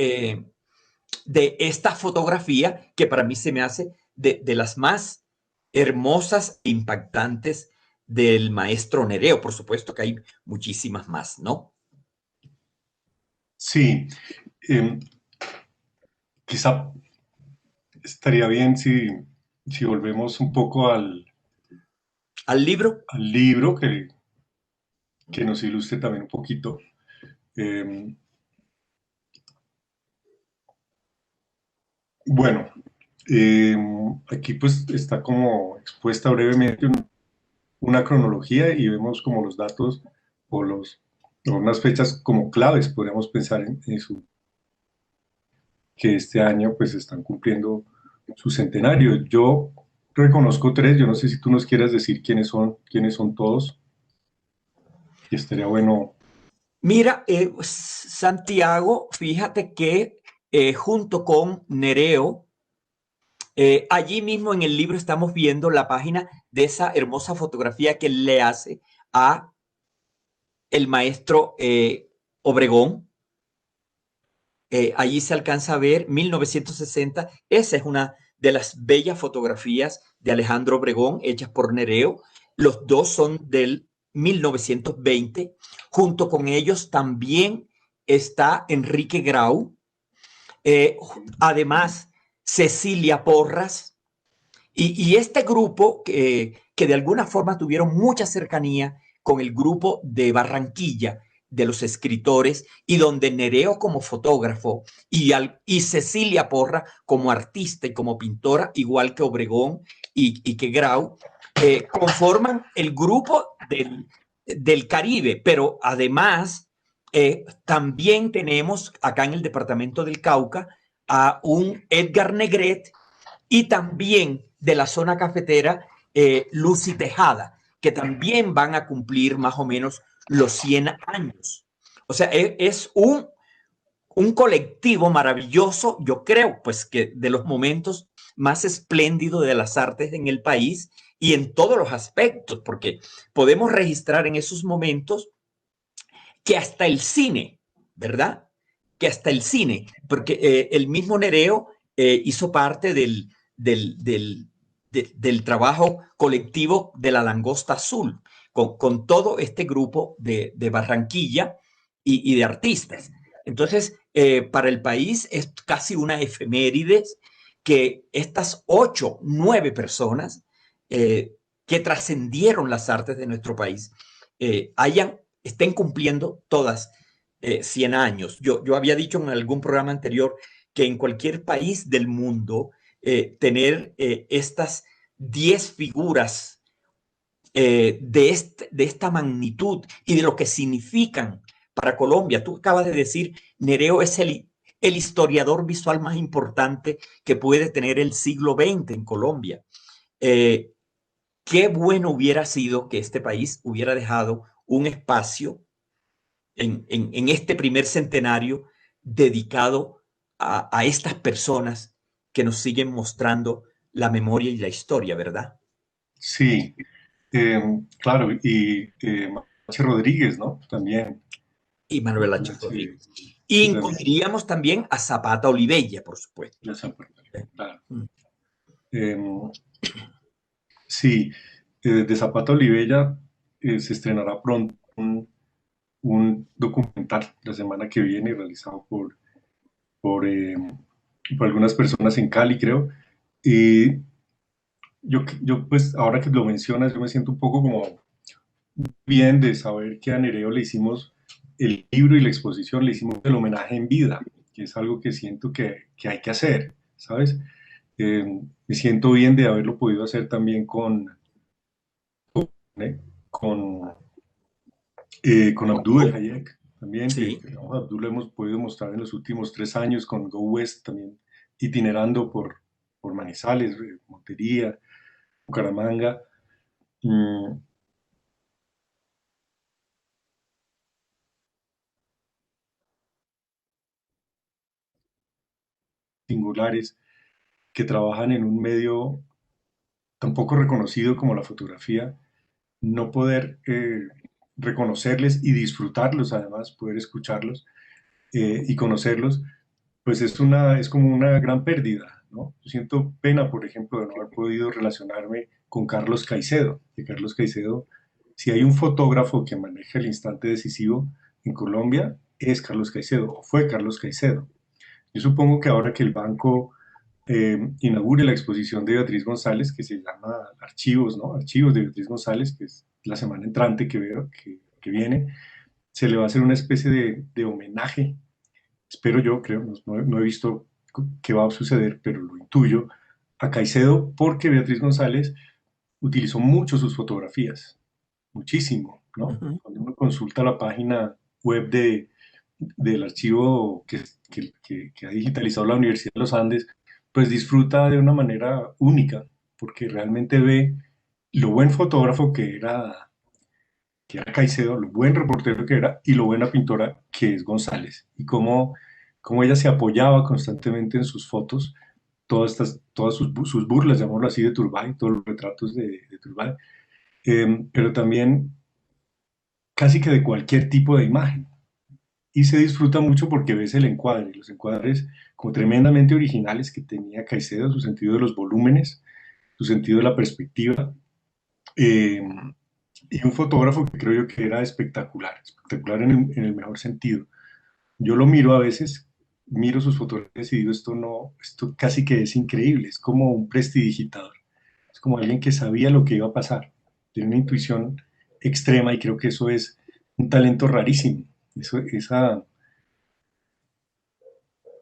esta fotografía que para mí se me hace de las más hermosas e impactantes del maestro Nereo. Por supuesto que hay muchísimas más, ¿no? Sí, eh, quizá estaría bien si volvemos un poco Al libro. al libro que nos ilustre también un poquito. Eh, bueno, eh, aquí pues está como expuesta brevemente una cronología, y vemos como los datos o o unas fechas como claves. Podríamos pensar que este año pues están cumpliendo su centenario. Yo reconozco tres, yo no sé si tú nos quieras decir quiénes son todos, y estaría bueno. Mira, Santiago, fíjate que junto con Nereo, allí mismo en el libro estamos viendo la página de esa hermosa fotografía que él le hace a el maestro Obregón. Allí se alcanza a ver 1960. Esa es una de las bellas fotografías de Alejandro Obregón hechas por Nereo. Los dos son del 1920. Junto con ellos también está Enrique Grau, además Cecilia Porras, y este grupo que de alguna forma tuvieron mucha cercanía con el grupo de Barranquilla, de los escritores, y donde Nereo como fotógrafo y Cecilia Porra como artista y como pintora, igual que Obregón y que Grau, conforman el grupo del Caribe, pero además también tenemos acá en el departamento del Cauca a un Edgar Negret y también de la zona cafetera Lucy Tejada, que también van a cumplir más o menos los 100 años. O sea, es un colectivo maravilloso, yo creo, pues que de los momentos más espléndidos de las artes en el país y en todos los aspectos, porque podemos registrar en esos momentos que hasta el cine, ¿verdad? Que hasta el cine, porque el mismo Nereo hizo parte del trabajo colectivo de la Langosta Azul, con todo este grupo de Barranquilla y de artistas. Entonces, para el país es casi una efemérides que estas 8, 9 personas que trascendieron las artes de nuestro país estén cumpliendo todas 100 años. Yo había dicho en algún programa anterior que en cualquier país del mundo tener estas 10 figuras de esta magnitud y de lo que significan para Colombia. Tú acabas de decir, Nereo es el historiador visual más importante que puede tener el siglo XX en Colombia. Qué bueno hubiera sido que este país hubiera dejado un espacio en este primer centenario dedicado a estas personas que nos siguen mostrando la memoria y la historia, ¿verdad? Sí, claro, y Mache Rodríguez, ¿no? También. Y Manuel H. Mache, Rodríguez. Y que también, incluiríamos también a Zapata Olivella, por supuesto. ya se acuerda, claro. Em, sí, de Zapata Olivella se estrenará pronto un documental la semana que viene realizado por algunas personas en Cali, creo. Y yo, pues, ahora que lo mencionas, yo me siento un poco como bien de saber que a Nereo le hicimos el libro y la exposición, le hicimos el homenaje en vida, que es algo que siento que hay que hacer, ¿sabes? Me siento bien de haberlo podido hacer también con, con Abdul El Hayek, también, Sí. que Abdul lo hemos podido mostrar en los últimos 3 años con Go West, también itinerando por Manizales, Montería, Bucaramanga. Mm, singulares que trabajan en un medio tan poco reconocido como la fotografía, no poder reconocerles y disfrutarlos, además, poder escucharlos y conocerlos, pues es como una gran pérdida, ¿no? Yo siento pena, por ejemplo, de no haber podido relacionarme con Carlos Caicedo, que Carlos Caicedo, si hay un fotógrafo que maneja el instante decisivo en Colombia, es Carlos Caicedo, o fue Carlos Caicedo. Yo supongo que ahora que el banco inaugure la exposición de Beatriz González, que se llama Archivos, ¿no? Archivos de Beatriz González, que es la semana entrante que viene, se le va a hacer una especie de homenaje, espero yo, creo, no he visto qué va a suceder, pero lo intuyo, a Caicedo, porque Beatriz González utilizó mucho sus fotografías, muchísimo, ¿no? Uh-huh. Cuando uno consulta la página web del archivo que ha digitalizado la Universidad de los Andes, pues disfruta de una manera única, porque realmente ve lo buen fotógrafo que era Caicedo, lo buen reportero que era y lo buena pintora que es González, y cómo ella se apoyaba constantemente en sus fotos, todas sus burlas, llamémoslo así, de Turbay, todos los retratos de Turbay, pero también casi que de cualquier tipo de imagen. Y se disfruta mucho porque ves el encuadre, los encuadres como tremendamente originales que tenía Caicedo, su sentido de los volúmenes, su sentido de la perspectiva, eh, y un fotógrafo que creo yo que era espectacular, espectacular en el mejor sentido. Yo lo miro a veces, miro sus fotografías y digo, esto no, esto casi que es increíble, es como un prestidigitador, es como alguien que sabía lo que iba a pasar, tiene una intuición extrema y creo que eso es un talento rarísimo,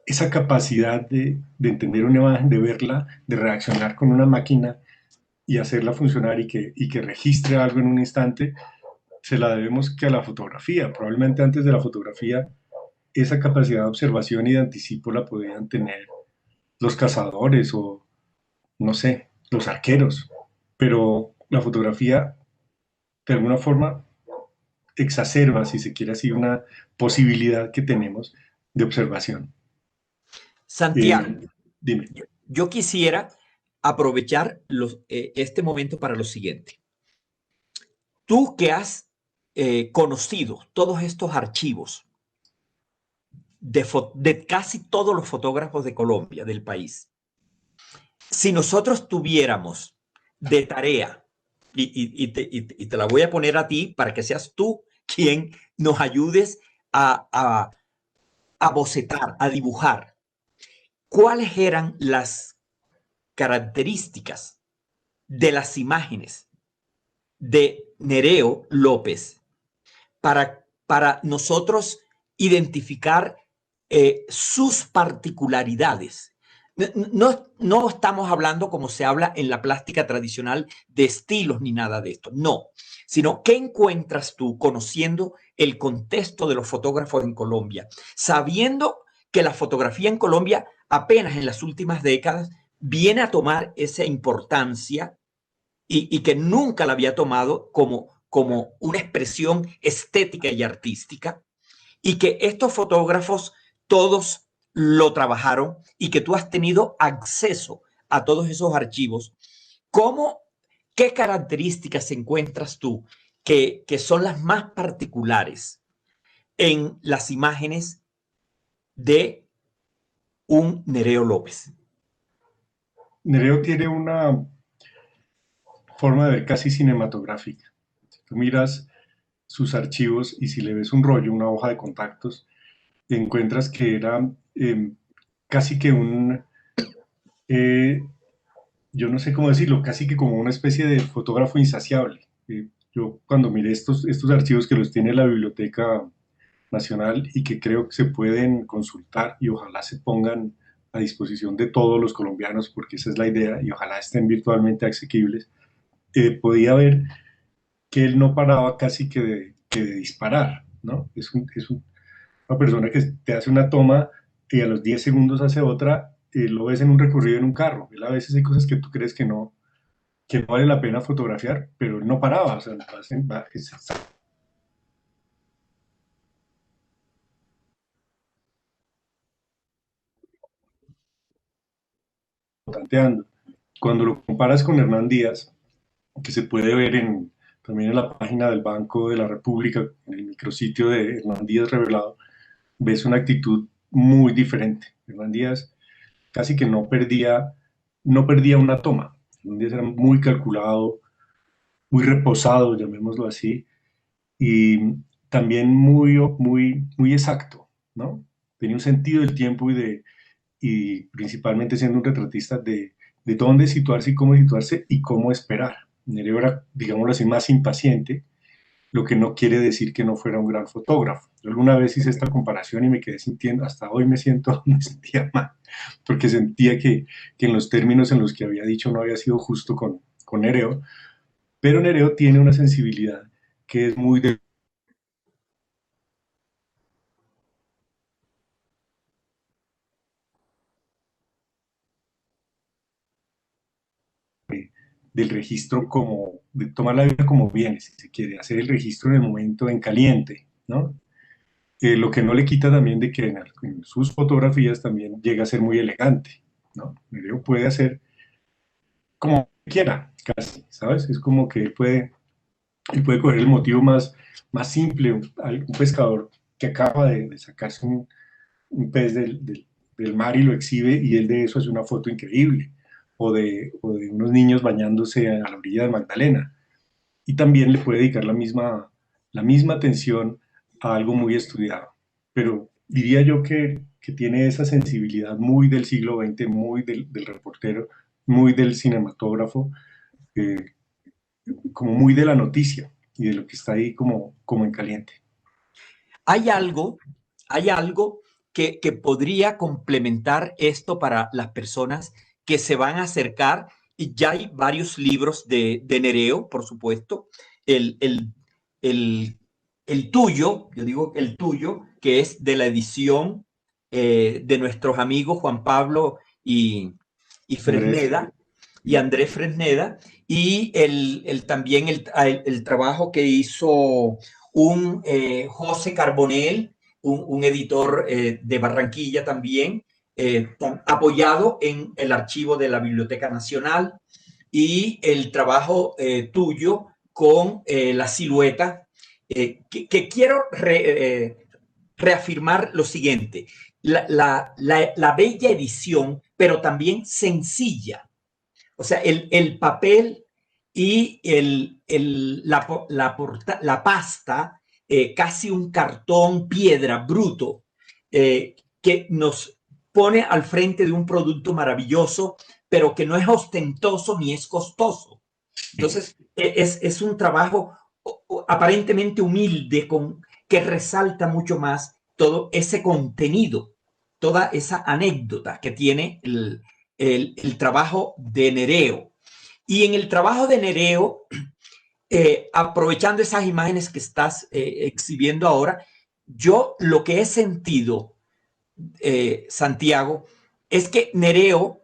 esa capacidad de entender una imagen, de verla, de reaccionar con una máquina y hacerla funcionar y que registre algo en un instante, se la debemos que a la fotografía. Probablemente antes de la fotografía, esa capacidad de observación y de anticipo la podían tener los cazadores o, no sé, los arqueros. Pero la fotografía, de alguna forma, exacerba, si se quiere así, una posibilidad que tenemos de observación. Santiago, Dime. yo quisiera aprovechar este momento para lo siguiente. Tú que has conocido todos estos archivos de casi todos los fotógrafos de Colombia, del país, si nosotros tuviéramos de tarea, y te la voy a poner a ti para que seas tú quien nos ayudes a bocetar, a dibujar, ¿cuáles eran las características de las imágenes de Nereo López para nosotros identificar sus particularidades? No estamos hablando como se habla en la plástica tradicional de estilos ni nada de esto, no, sino qué encuentras tú conociendo el contexto de los fotógrafos en Colombia, sabiendo que la fotografía en Colombia apenas en las últimas décadas viene a tomar esa importancia y que nunca la había tomado como una expresión estética y artística, y que estos fotógrafos todos lo trabajaron y que tú has tenido acceso a todos esos archivos. ¿Qué características encuentras tú que son las más particulares en las imágenes de un Nereo López? Nereo tiene una forma de ver casi cinematográfica. Si tú miras sus archivos y si le ves un rollo, una hoja de contactos, encuentras que era casi que eh, yo no sé cómo decirlo, casi que como una especie de fotógrafo insaciable. Yo cuando miré estos archivos que los tiene la Biblioteca Nacional y que creo que se pueden consultar y ojalá se pongan a disposición de todos los colombianos, porque esa es la idea, y ojalá estén virtualmente asequibles, podía ver que él no paraba casi que de disparar, ¿no? Una persona que te hace una toma y a los 10 segundos hace otra, lo ves en un recorrido en un carro. Él a veces hay cosas que tú crees que no vale la pena fotografiar, pero él no paraba, o sea, tanteando. Cuando lo comparas con Hernán Díaz, que se puede ver también en la página del Banco de la República, en el micrositio de Hernán Díaz revelado, ves una actitud muy diferente. Hernán Díaz casi que no perdía una toma. Hernán Díaz era muy calculado, muy reposado, llamémoslo así, y también muy exacto, ¿no? Tenía un sentido del tiempo y principalmente siendo un retratista de dónde situarse y cómo esperar. Nereo era, digámoslo así, más impaciente, lo que no quiere decir que no fuera un gran fotógrafo. Yo alguna vez hice esta comparación y me quedé sintiendo, hasta hoy me sentía mal, porque sentía que en los términos en los que había dicho no había sido justo con Nereo, pero Nereo tiene una sensibilidad que es muy del registro como, de tomar la vida como viene, si se quiere, hacer el registro en el momento en caliente, ¿no? Lo que no le quita también de que en sus fotografías también llega a ser muy elegante, ¿no? Nereo puede hacer como quiera, casi, ¿sabes? Es como que él puede coger el motivo más simple, un pescador que acaba de sacarse un pez del mar y lo exhibe y él de eso hace una foto increíble, o de unos niños bañándose a la orilla de Magdalena. Y también le puede dedicar la misma atención a algo muy estudiado. Pero diría yo que tiene esa sensibilidad muy del siglo XX, muy del reportero, muy del cinematógrafo, eh, como muy de la noticia y de lo que está ahí como en caliente. Hay algo, hay algo que podría complementar esto para las personas que se van a acercar, y ya hay varios libros de Nereo, por supuesto. El, el, el, el tuyo, yo digo el tuyo, que es de la edición de nuestros amigos Juan Pablo y Andrés, Fresneda, y Andrés Fresneda, y también el trabajo que hizo un José Carbonell, un editor de Barranquilla también, apoyado en el archivo de la Biblioteca Nacional, y el trabajo tuyo con la silueta, que quiero reafirmar lo siguiente: la bella edición, pero también sencilla. O sea, el papel y la pasta, casi un cartón piedra bruto, que nos pone al frente de un producto maravilloso, pero que no es ostentoso ni es costoso. Entonces, es un trabajo aparentemente humilde, que resalta mucho más todo ese contenido, toda esa anécdota que tiene el trabajo de Nereo. Y en el trabajo de Nereo, aprovechando esas imágenes que estás exhibiendo ahora, yo lo que he sentido, Santiago, es que Nereo,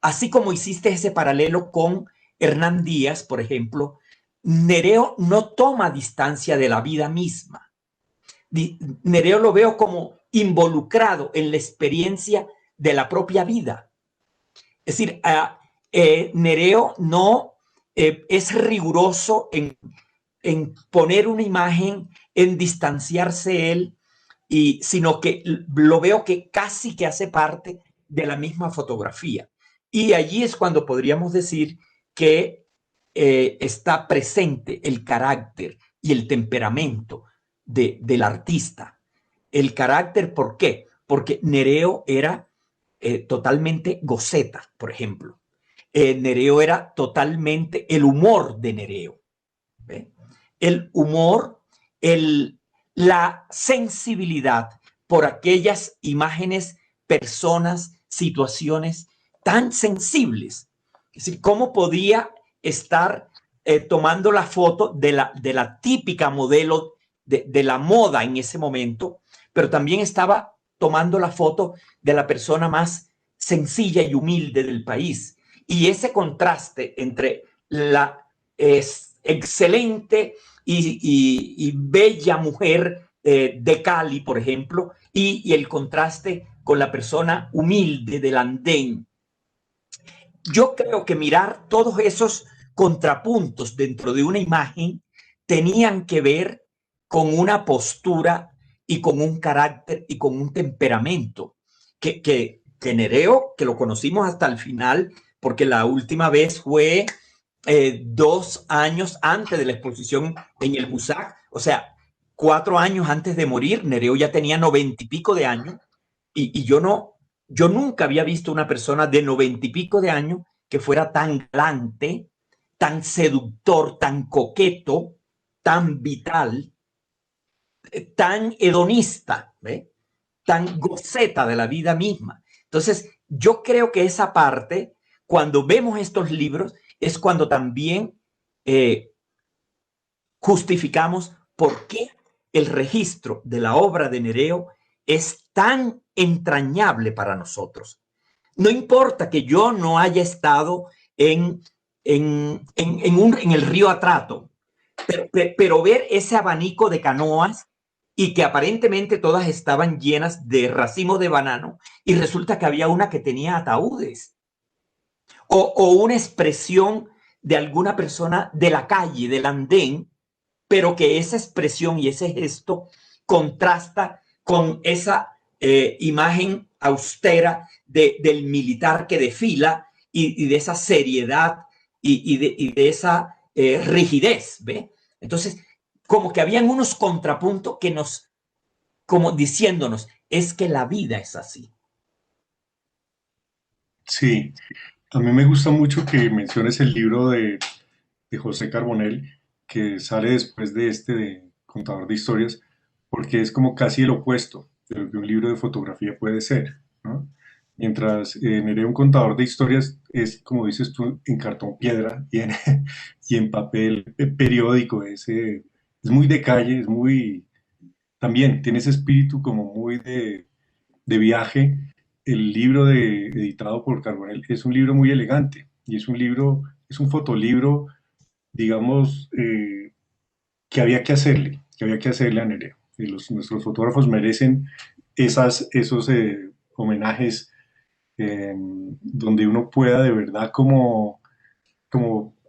así como hiciste ese paralelo con Hernán Díaz, por ejemplo, Nereo no toma distancia de la vida misma. Nereo lo veo como involucrado en la experiencia de la propia vida. Es decir, Nereo no es riguroso en poner una imagen, en distanciarse él, sino que lo veo que casi que hace parte de la misma fotografía. Y allí es cuando podríamos decir que está presente el carácter y el temperamento del artista. El carácter, ¿por qué? Porque Nereo era totalmente goceta, por ejemplo. Nereo era totalmente el humor de Nereo. ¿Ve? El humor, la sensibilidad por aquellas imágenes, personas, situaciones tan sensibles. Es decir, ¿cómo podía estar tomando la foto de la típica modelo de la moda en ese momento, pero también estaba tomando la foto de la persona más sencilla y humilde del país? Y ese contraste entre la excelente y bella mujer de Cali, por ejemplo, y el contraste con la persona humilde del andén. Yo creo que mirar todos esos contrapuntos dentro de una imagen tenían que ver con una postura y con un carácter y con un temperamento que Nereo, que lo conocimos hasta el final, porque la última vez fue 2 años antes de la exposición en el Musac, o sea, 4 años antes de morir. Nereo ya tenía 90 y pico de años, y yo nunca había visto una persona de 90 y pico de años que fuera tan galante, tan seductor, tan coqueto, tan vital, tan hedonista, ¿ve? Tan goceta de la vida misma. Entonces, yo creo que esa parte, cuando vemos estos libros, es cuando también justificamos por qué el registro de la obra de Nereo es tan entrañable para nosotros. No importa que yo no haya estado en el río Atrato, pero ver ese abanico de canoas, y que aparentemente todas estaban llenas de racimos de banano, y resulta que había una que tenía ataúdes, o una expresión de alguna persona de la calle, del andén, pero que esa expresión y ese gesto contrasta con esa imagen austera del militar que desfila, y de esa seriedad y de esa rigidez, ¿ve? Entonces, como que habían unos contrapuntos que nos como diciéndonos, es que la vida es así. Sí, a mí me gusta mucho que menciones el libro de José Carbonell, que sale después de este de Contador de Historias, porque es como casi el opuesto de lo que un libro de fotografía puede ser, ¿no? Mientras Nerea, un contador de historias, es, como dices tú, en cartón piedra y en, y en papel periódico, es muy de calle, es muy, también tiene ese espíritu como muy de viaje. El libro editado por Carbonell es un libro muy elegante y es un libro, es un fotolibro, digamos, que había que hacerle a Nerea. Y nuestros fotógrafos merecen esos homenajes donde uno pueda de verdad como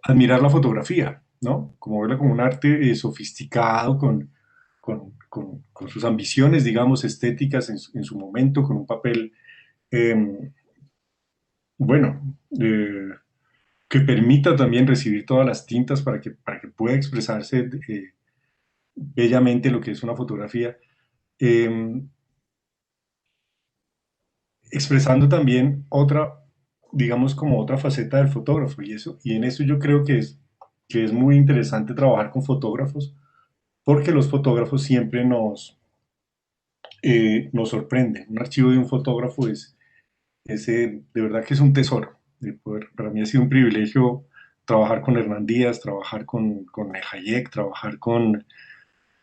admirar la fotografía, ¿no? Como verla como un arte sofisticado, con sus ambiciones, digamos, estéticas en su momento, con un papel, eh, bueno, que permita también recibir todas las tintas para que pueda expresarse bellamente lo que es una fotografía, eh, expresando también otra, digamos, como otra faceta del fotógrafo, y en eso yo creo que es muy interesante trabajar con fotógrafos, porque los fotógrafos siempre nos sorprenden. Un archivo de un fotógrafo de verdad que es un tesoro. Para mí ha sido un privilegio trabajar con Hernán Díaz, trabajar con Hayek, trabajar con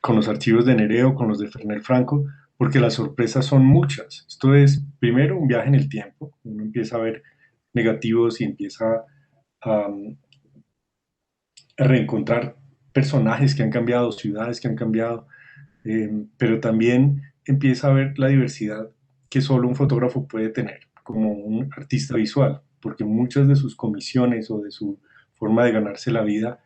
los archivos de Nereo, con los de Fernel Franco, porque las sorpresas son muchas. Esto es, primero, un viaje en el tiempo. Uno empieza a ver negativos y empieza a, a reencontrar personajes que han cambiado, ciudades que han cambiado, pero también empieza a ver la diversidad que solo un fotógrafo puede tener como un artista visual, porque muchas de sus comisiones o de su forma de ganarse la vida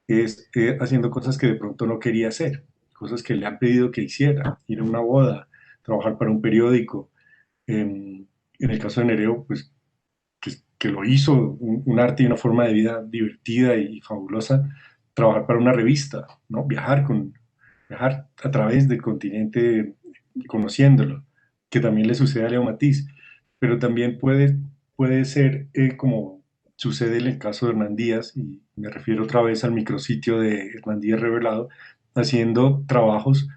es haciendo cosas que de pronto no quería hacer, cosas que le han pedido que hiciera, ir a una boda, trabajar para un periódico. En el caso de Nereo, pues que lo hizo, un arte y una forma de vida divertida y fabulosa, trabajar para una revista, ¿no? Viajar a través del continente conociéndolo, que también le sucede a Leo Matiz, pero también puede ser como sucede en el caso de Hernán Díaz, y me refiero otra vez al micrositio de Hernán Díaz Revelado, haciendo trabajos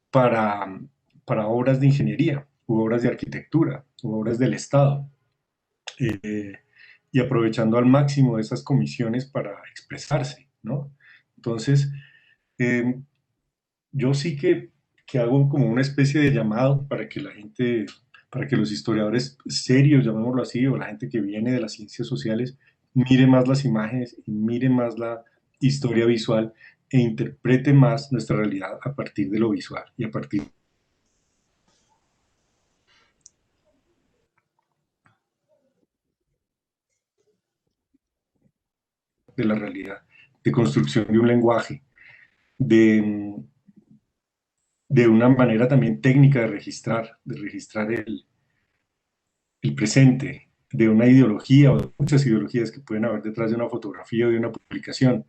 para, para obras de ingeniería, u obras de arquitectura, u obras del Estado, eh, y aprovechando al máximo esas comisiones para expresarse, ¿no? Entonces, eh, yo sí que hago como una especie de llamado para que la gente, para que los historiadores serios, llamémoslo así, o la gente que viene de las ciencias sociales, mire más las imágenes y mire más la historia visual e interprete más nuestra realidad a partir de lo visual y a partir de la realidad, de construcción de un lenguaje, de, de una manera también técnica de registrar el presente, de una ideología o de muchas ideologías que pueden haber detrás de una fotografía o de una publicación,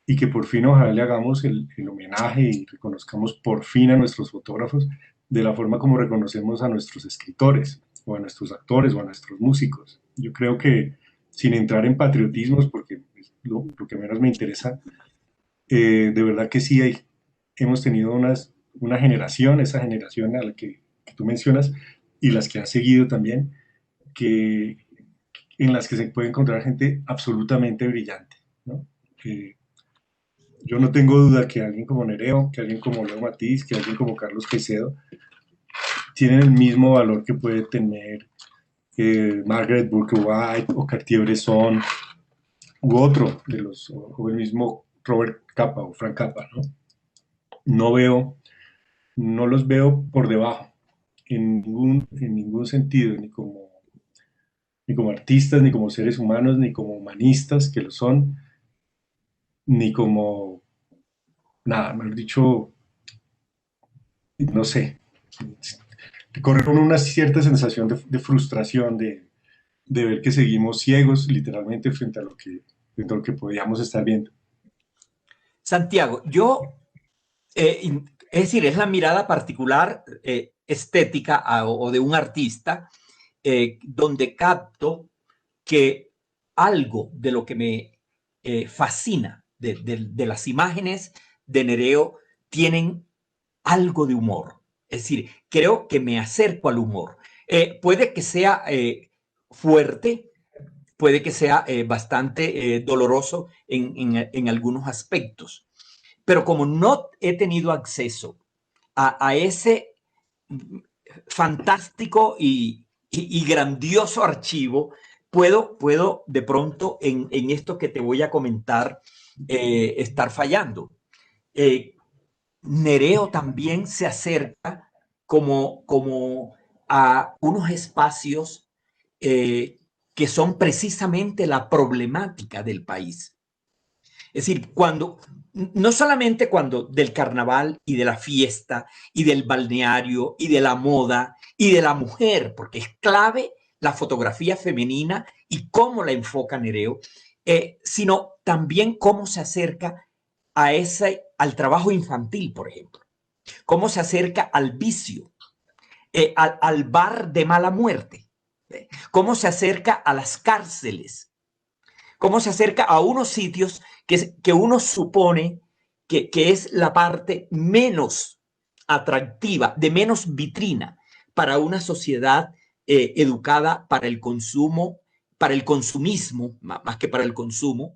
y que por fin ojalá le hagamos el homenaje y reconozcamos por fin a nuestros fotógrafos de la forma como reconocemos a nuestros escritores o a nuestros actores o a nuestros músicos. Yo creo que sin entrar en patriotismos, porque es lo que menos me interesa, de verdad que sí hemos tenido una generación, esa generación a la que tú mencionas, y las que han seguido también, que, en las que se puede encontrar gente absolutamente brillante, ¿no? Yo no tengo duda que alguien como Nereo, que alguien como Leo Matiz, que alguien como Carlos Caicedo tienen el mismo valor que puede tener Margaret Bourke-White o Cartier-Bresson u otro de o el mismo Robert Capa o Frank Capa, ¿no? No veo, no los veo por debajo en ningún sentido, ni como artistas, ni como seres humanos, ni como humanistas que lo son, ni como nada, mejor dicho, no sé, corre con una cierta sensación de frustración, de ver que seguimos ciegos literalmente frente a lo que podíamos estar viendo. Santiago, yo Es decir, es la mirada particular estética o de un artista donde capto que algo de lo que me fascina de las imágenes de Nereo tienen algo de humor. Es decir, creo que me acerco al humor. Puede que sea fuerte, puede que sea bastante doloroso en algunos aspectos, pero como no he tenido acceso a ese fantástico y grandioso archivo, puedo de pronto en esto que te voy a comentar estar fallando. Eh, Nereo también se acerca como a unos espacios que son precisamente la problemática del país. Es decir, no solamente cuando del carnaval y de la fiesta y del balneario y de la moda y de la mujer, porque es clave la fotografía femenina y cómo la enfoca Nereo, sino también cómo se acerca al trabajo infantil, por ejemplo, cómo se acerca al vicio, al bar de mala muerte, cómo se acerca a las cárceles, cómo se acerca a unos sitios que uno supone que es la parte menos atractiva, de menos vitrina para una sociedad educada para el consumo, para el consumismo, más que para el consumo,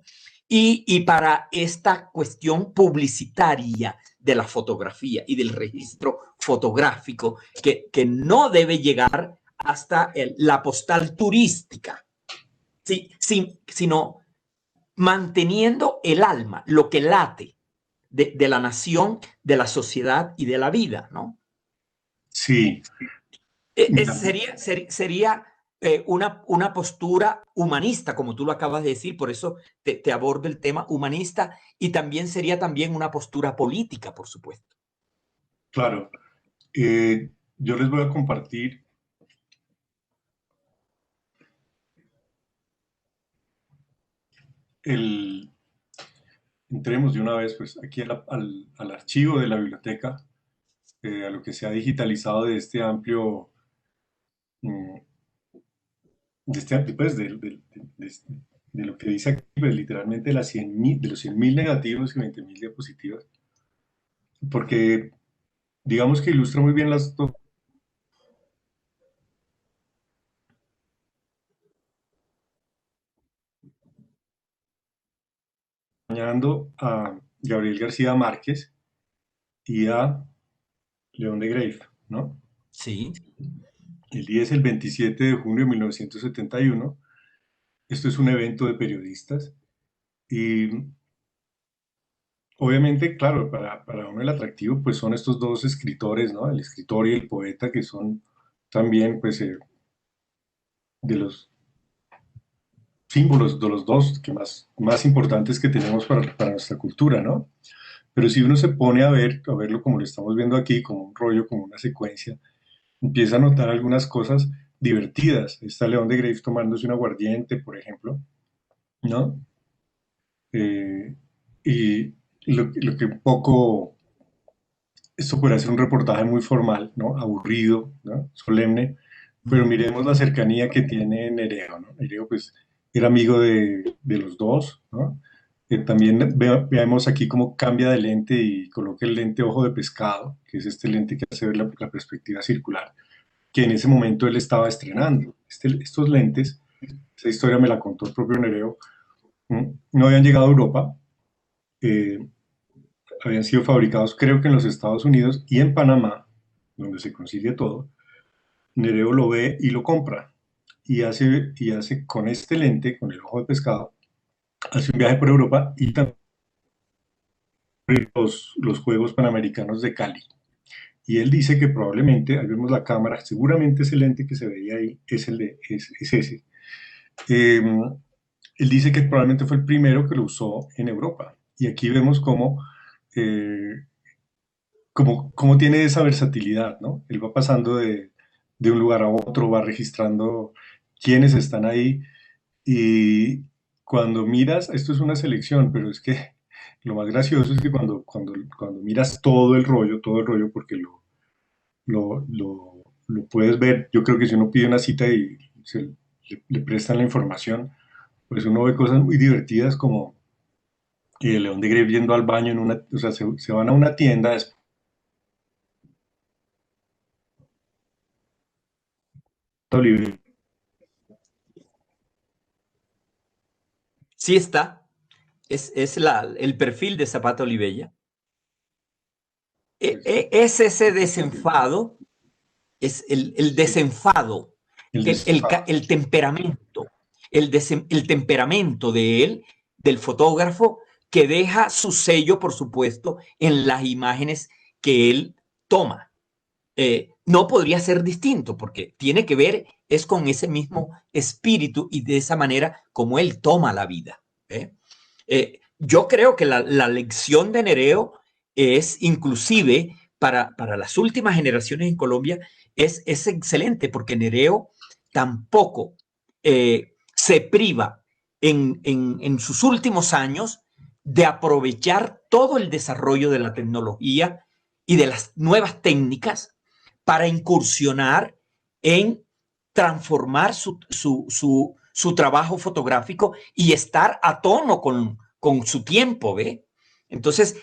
y para esta cuestión publicitaria de la fotografía y del registro fotográfico que no debe llegar hasta la postal turística, sino manteniendo el alma, lo que late de la nación, de la sociedad y de la vida, ¿no? Sí, Sería una postura humanista, como tú lo acabas de decir, por eso te abordo el tema humanista, y también sería también una postura política, por supuesto. claro. Yo les voy a compartir el, entremos de una vez pues aquí al archivo de la biblioteca, a lo que se ha digitalizado de este amplio, mm, pues, de lo que dice aquí, pues, literalmente de los 100.000 negativos y 20.000 diapositivas, porque digamos que ilustra muy bien las dos, acompañando a Gabriel García Márquez y a León de Greiff, ¿no? Sí. El día es el 27 de junio de 1971. Esto es un evento de periodistas y obviamente, claro, para uno el atractivo pues son estos dos escritores, ¿no? El escritor y el poeta, que son también pues de los símbolos de los dos que más importantes que tenemos para nuestra cultura, ¿no? Pero si uno se pone a verlo como lo estamos viendo aquí, como un rollo, como una secuencia, empieza a notar algunas cosas divertidas. Está León de Greiff tomándose un aguardiente, por ejemplo, ¿no? Eh, y lo que un poco, esto puede ser un reportaje muy formal, ¿no? Aburrido, ¿no? Solemne, pero miremos la cercanía que tiene Nereo, ¿no? Nereo, pues, era amigo de los dos, ¿no? También veamos aquí cómo cambia de lente y coloca el lente ojo de pescado, que es este lente que hace ver la perspectiva circular, que en ese momento él estaba estrenando. Estos lentes, esa historia me la contó el propio Nereo, no habían llegado a Europa, eh, habían sido fabricados creo que en los Estados Unidos y en Panamá, donde se consigue todo. Nereo lo ve y lo compra y hace con este lente, con el ojo de pescado, hace un viaje por Europa y también los Juegos Panamericanos de Cali. Y él dice que probablemente, ahí vemos la cámara, seguramente ese lente que se veía ahí es ese. Eh, Él dice que probablemente fue el primero que lo usó en Europa. Y aquí vemos eh, cómo tiene esa versatilidad, ¿no? Él va pasando de un lugar a otro, va registrando quiénes están ahí y cuando miras, esto es una selección, pero es que lo más gracioso es que cuando miras todo el rollo, porque lo puedes ver, yo creo que si uno pide una cita y le prestan la información, pues uno ve cosas muy divertidas como el León de Grey yendo al baño en una, o sea, se van a una tienda después de Oliver. Sí está, es el perfil de Zapata Olivella. Pues, Es ese desenfado, es el desenfado, el desenfado. el temperamento, el temperamento de él, del fotógrafo, que deja su sello, por supuesto, en las imágenes que él toma. No podría ser distinto porque tiene que ver es con ese mismo espíritu y de esa manera como él toma la vida. Yo creo que la lección de Nereo es inclusive para las últimas generaciones en Colombia es excelente porque Nereo tampoco se priva en sus últimos años de aprovechar todo el desarrollo de la tecnología y de las nuevas técnicas para incursionar en transformar su trabajo fotográfico y estar a tono con su tiempo, ¿ve? Entonces,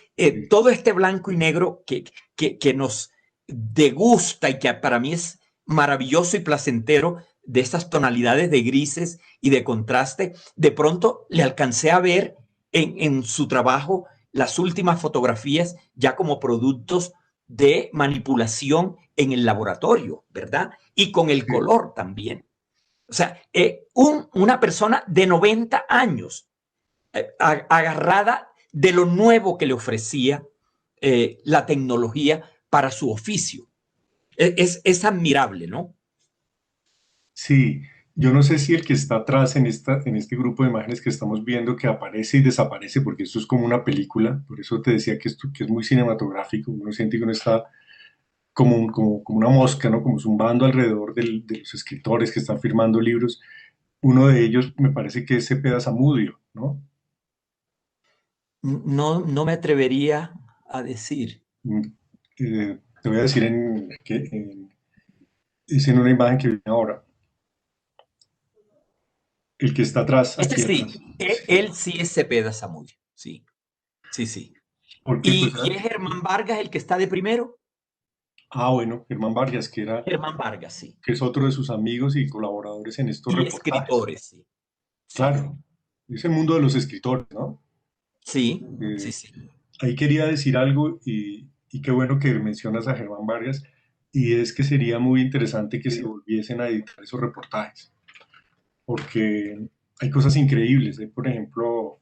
todo este blanco y negro que nos degusta y que para mí es maravilloso y placentero de estas tonalidades de grises y de contraste, de pronto le alcancé a ver en su trabajo las últimas fotografías ya como productos de manipulación en el laboratorio, ¿verdad? Y con el Sí, color también. O sea, una persona de 90 años agarrada de lo nuevo que le ofrecía la tecnología para su oficio. Es admirable, ¿no? sí, yo no sé si el que está atrás en este grupo de imágenes que estamos viendo que aparece y desaparece, porque esto es como una película, por eso te decía que esto que es muy cinematográfico, uno siente que uno está como una mosca, ¿no? Como zumbando alrededor de los escritores que están firmando libros. Uno de ellos me parece que es Cepeda Zamudio, ¿no? No, no me atrevería a decir. Mm, te voy a decir es en una imagen que viene ahora. El que está atrás, Este aquí atrás. sí, Sí. él sí es Cepeda Zamudio. Sí, sí, sí. Porque, pues, Y es Germán Vargas el que está de primero? bueno, Germán Vargas, Germán Vargas, sí. que es otro de sus amigos y colaboradores en estos Y reportajes. escritores, sí. Sí, Claro, es el mundo de los escritores, ¿no? sí, sí, Eh, sí. ahí quería decir algo y qué bueno que mencionas a Germán Vargas, y es que sería muy interesante que se volviesen a editar esos reportajes, porque hay cosas increíbles. Hay, por ejemplo,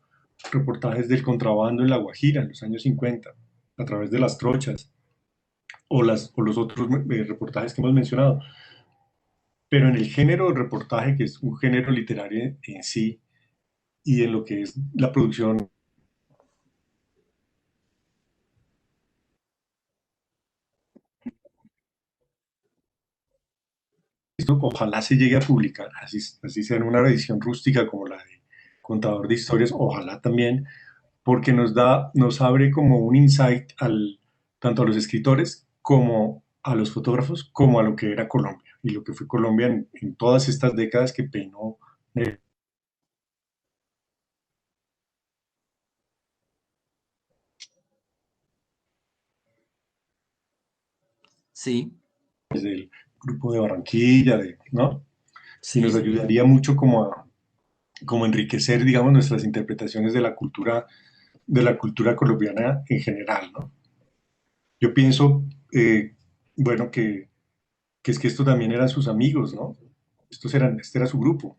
reportajes del contrabando en La Guajira en los años 50, a través de las trochas, o los otros reportajes que hemos mencionado. Pero en el género de reportaje, que es un género literario en sí, y en lo que es la producción, esto ojalá se llegue a publicar, así sea en una edición rústica como la de Contador de Historias, ojalá también, porque nos abre como un insight tanto a los escritores como a los fotógrafos, como a lo que era Colombia, y lo que fue Colombia en todas estas décadas que peinó. Sí, Desde el grupo de Barranquilla, ¿no? Y nos sí. ayudaría mucho como enriquecer, digamos, nuestras interpretaciones de la cultura colombiana en general, ¿no? Yo pienso, bueno, que es que esto también eran sus amigos, ¿no? Este era su grupo.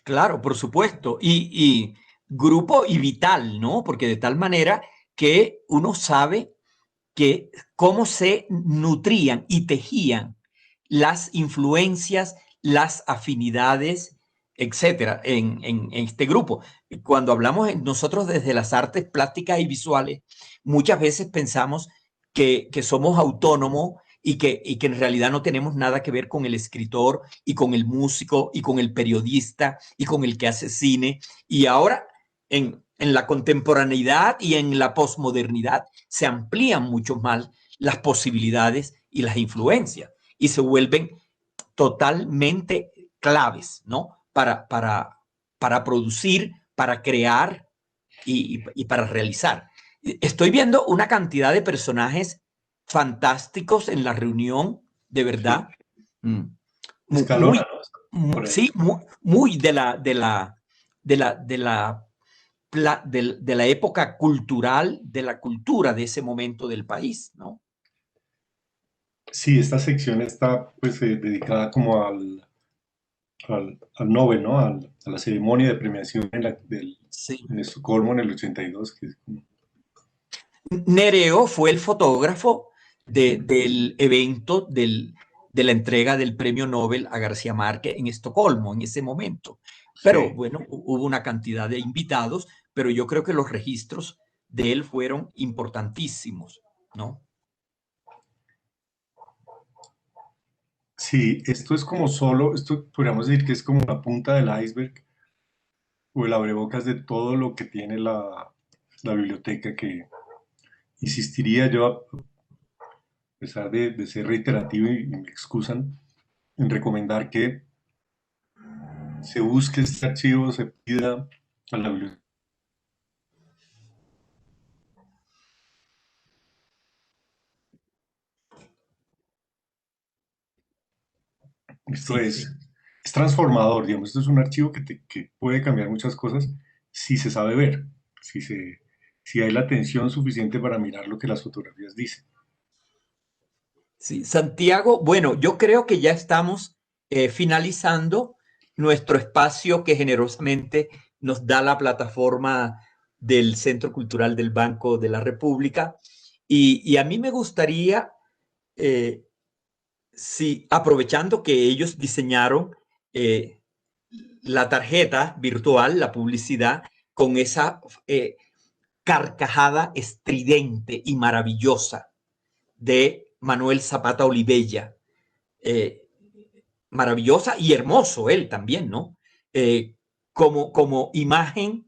Claro, por supuesto. Y grupo y vital, ¿no? Porque de tal manera que uno sabe que cómo se nutrían y tejían las influencias, las afinidades, etcétera, en este grupo. Cuando hablamos nosotros desde las artes plásticas y visuales, muchas veces pensamos que somos autónomos y que en realidad no tenemos nada que ver con el escritor y con el músico y con el periodista y con el que hace cine. Y ahora, en la contemporaneidad y en la posmodernidad se amplían mucho más las posibilidades y las influencias y se vuelven totalmente claves, ¿no? Para producir, para crear y para realizar. Estoy viendo una cantidad de personajes fantásticos en la reunión, de Sí. verdad. Escalona, Muy, ¿no? Por ahí. sí, muy de la época cultural, de la cultura de ese momento del país, ¿no? Sí, esta sección está pues dedicada como al Nobel, ¿no? A la ceremonia de premiación Sí. en Estocolmo en el 82, que es como... Nereo fue el fotógrafo del evento de la entrega del premio Nobel a García Márquez en Estocolmo en ese momento. Pero Sí, bueno, hubo una cantidad de invitados, pero yo creo que los registros de él fueron importantísimos, ¿no? sí, esto es como solo, esto podríamos decir que es como la punta del iceberg o el abrebocas de todo lo que tiene la biblioteca, que insistiría yo, a pesar de ser reiterativo y me excusan, en recomendar que se busque este archivo, se pida a la biblioteca. Esto Sí, sí. es transformador, digamos, esto es un archivo que puede cambiar muchas cosas si se sabe ver, si hay la atención suficiente para mirar lo que las fotografías dicen. Sí, Santiago, bueno, yo creo que ya estamos finalizando nuestro espacio que generosamente nos da la plataforma del Centro Cultural del Banco de la República. Y a mí me gustaría, eh, si, aprovechando que ellos diseñaron eh, la tarjeta virtual, la publicidad, con esa carcajada estridente y maravillosa de Manuel Zapata Olivella, eh, maravillosa y hermoso él también, ¿no? Como imagen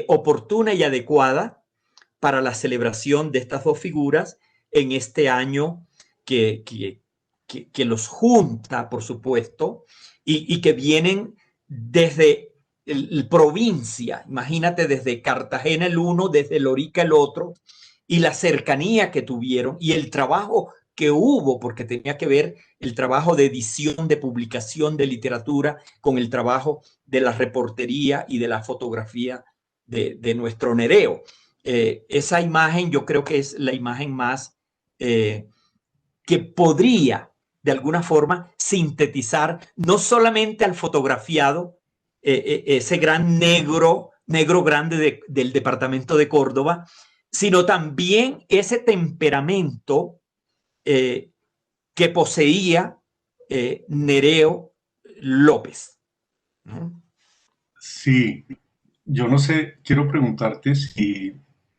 oportuna y adecuada para la celebración de estas dos figuras en este año que, que, que los junta, por supuesto, y que vienen desde provincia, imagínate desde Cartagena el uno, desde Lorica el otro, y la cercanía que tuvieron y el trabajo que hubo, porque tenía que ver el trabajo de edición, de publicación de literatura, con el trabajo de la reportería y de la fotografía de nuestro Nereo. Esa imagen yo creo que es la imagen más que podría de alguna forma sintetizar no solamente al fotografiado, ese gran negro grande del departamento de Córdoba, sino también ese temperamento eh, que poseía Nereo López, ¿no? Sí, yo no sé, quiero preguntarte si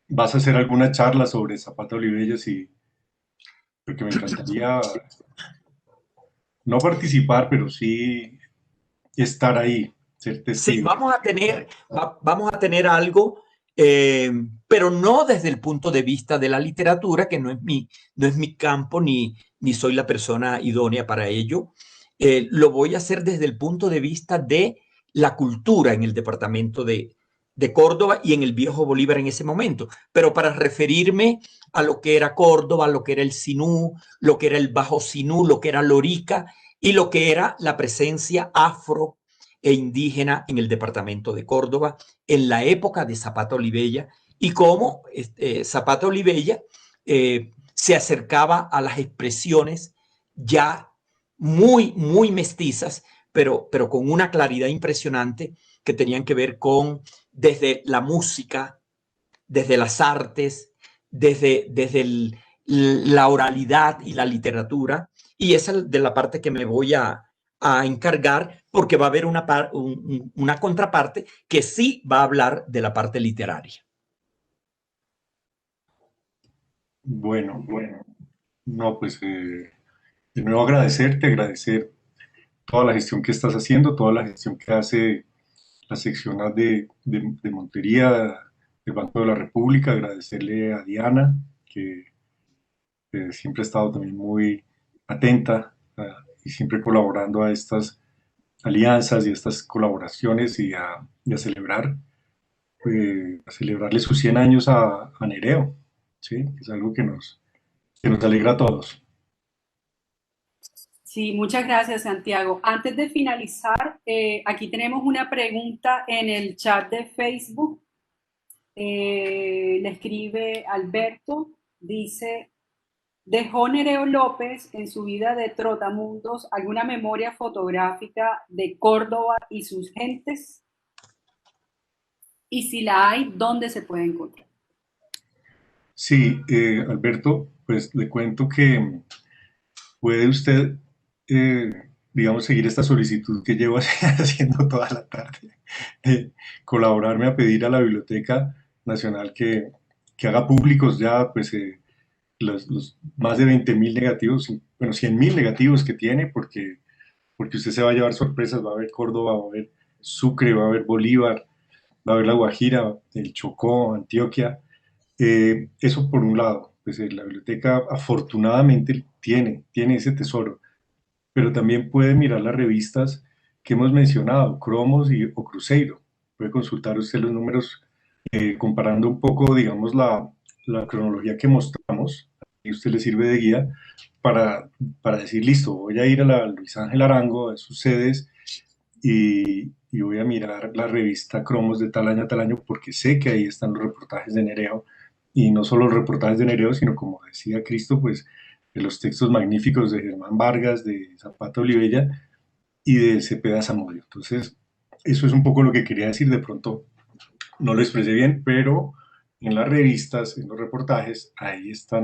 vas a hacer alguna charla sobre Zapata Olivella, sí, porque me encantaría no participar, pero sí estar ahí, ser Sí, testigo. vamos a tener algo, pero no desde el punto de vista de la literatura, que no es mi campo ni soy la persona idónea para ello. Lo voy a hacer desde el punto de vista de la cultura en el departamento de Córdoba y en el viejo Bolívar en ese momento, pero para referirme a lo que era Córdoba, lo que era el Sinú, lo que era el Bajo Sinú, lo que era Lorica y lo que era la presencia afro e indígena en el departamento de Córdoba en la época de Zapata Olivella y cómo Zapata Olivella se acercaba a las expresiones ya muy mestizas, pero con una claridad impresionante que tenían que ver con desde la música, desde las artes, desde la oralidad y la literatura. Y esa es de la parte que me voy a encargar porque va a haber una contraparte que sí va a hablar de la parte literaria. Bueno, no, pues de nuevo agradecerte, agradecer toda la gestión que estás haciendo, toda la gestión que hace la sección de Montería del Banco de la República, agradecerle a Diana, que siempre ha estado también muy atenta y siempre colaborando a estas alianzas y estas colaboraciones y a celebrar, a celebrarle sus 100 años a Nereo, ¿sí? Es algo que nos alegra a todos. Sí, muchas gracias, Santiago. Antes de finalizar, aquí tenemos una pregunta en el chat de Facebook. Le escribe Alberto, dice, ¿dejó Nereo López en su vida de trotamundos alguna memoria fotográfica de Córdoba y sus gentes? Y si la hay, ¿dónde se puede encontrar? Sí, Alberto, pues le cuento que puede usted, eh, digamos, seguir esta solicitud que llevo haciendo toda la tarde, colaborarme a pedir a la Biblioteca Nacional que haga públicos ya, pues, los más de 20.000 negativos, bueno, 100.000 negativos que tiene, porque usted se va a llevar sorpresas, va a ver Córdoba, va a ver Sucre, va a ver Bolívar, va a ver La Guajira, el Chocó, Antioquia. Eso por un lado, pues la biblioteca afortunadamente tiene ese tesoro, pero también puede mirar las revistas que hemos mencionado, Cromos o Cruzeiro. Puede consultar usted los números comparando un poco, digamos, la cronología que mostramos, y usted le sirve de guía para, para decir, listo, voy a ir a la Luis Ángel Arango, a sus sedes, y voy a mirar la revista Cromos de tal año a tal año, porque sé que ahí están los reportajes de Nereo, y no solo los reportajes de Nereo, sino como decía Cristo, pues de los textos magníficos de Germán Vargas, de Zapata Olivella y de Cepeda Zamudio. Entonces, eso es un poco lo que quería decir, de pronto no lo expresé bien, pero en las revistas, en los reportajes, ahí está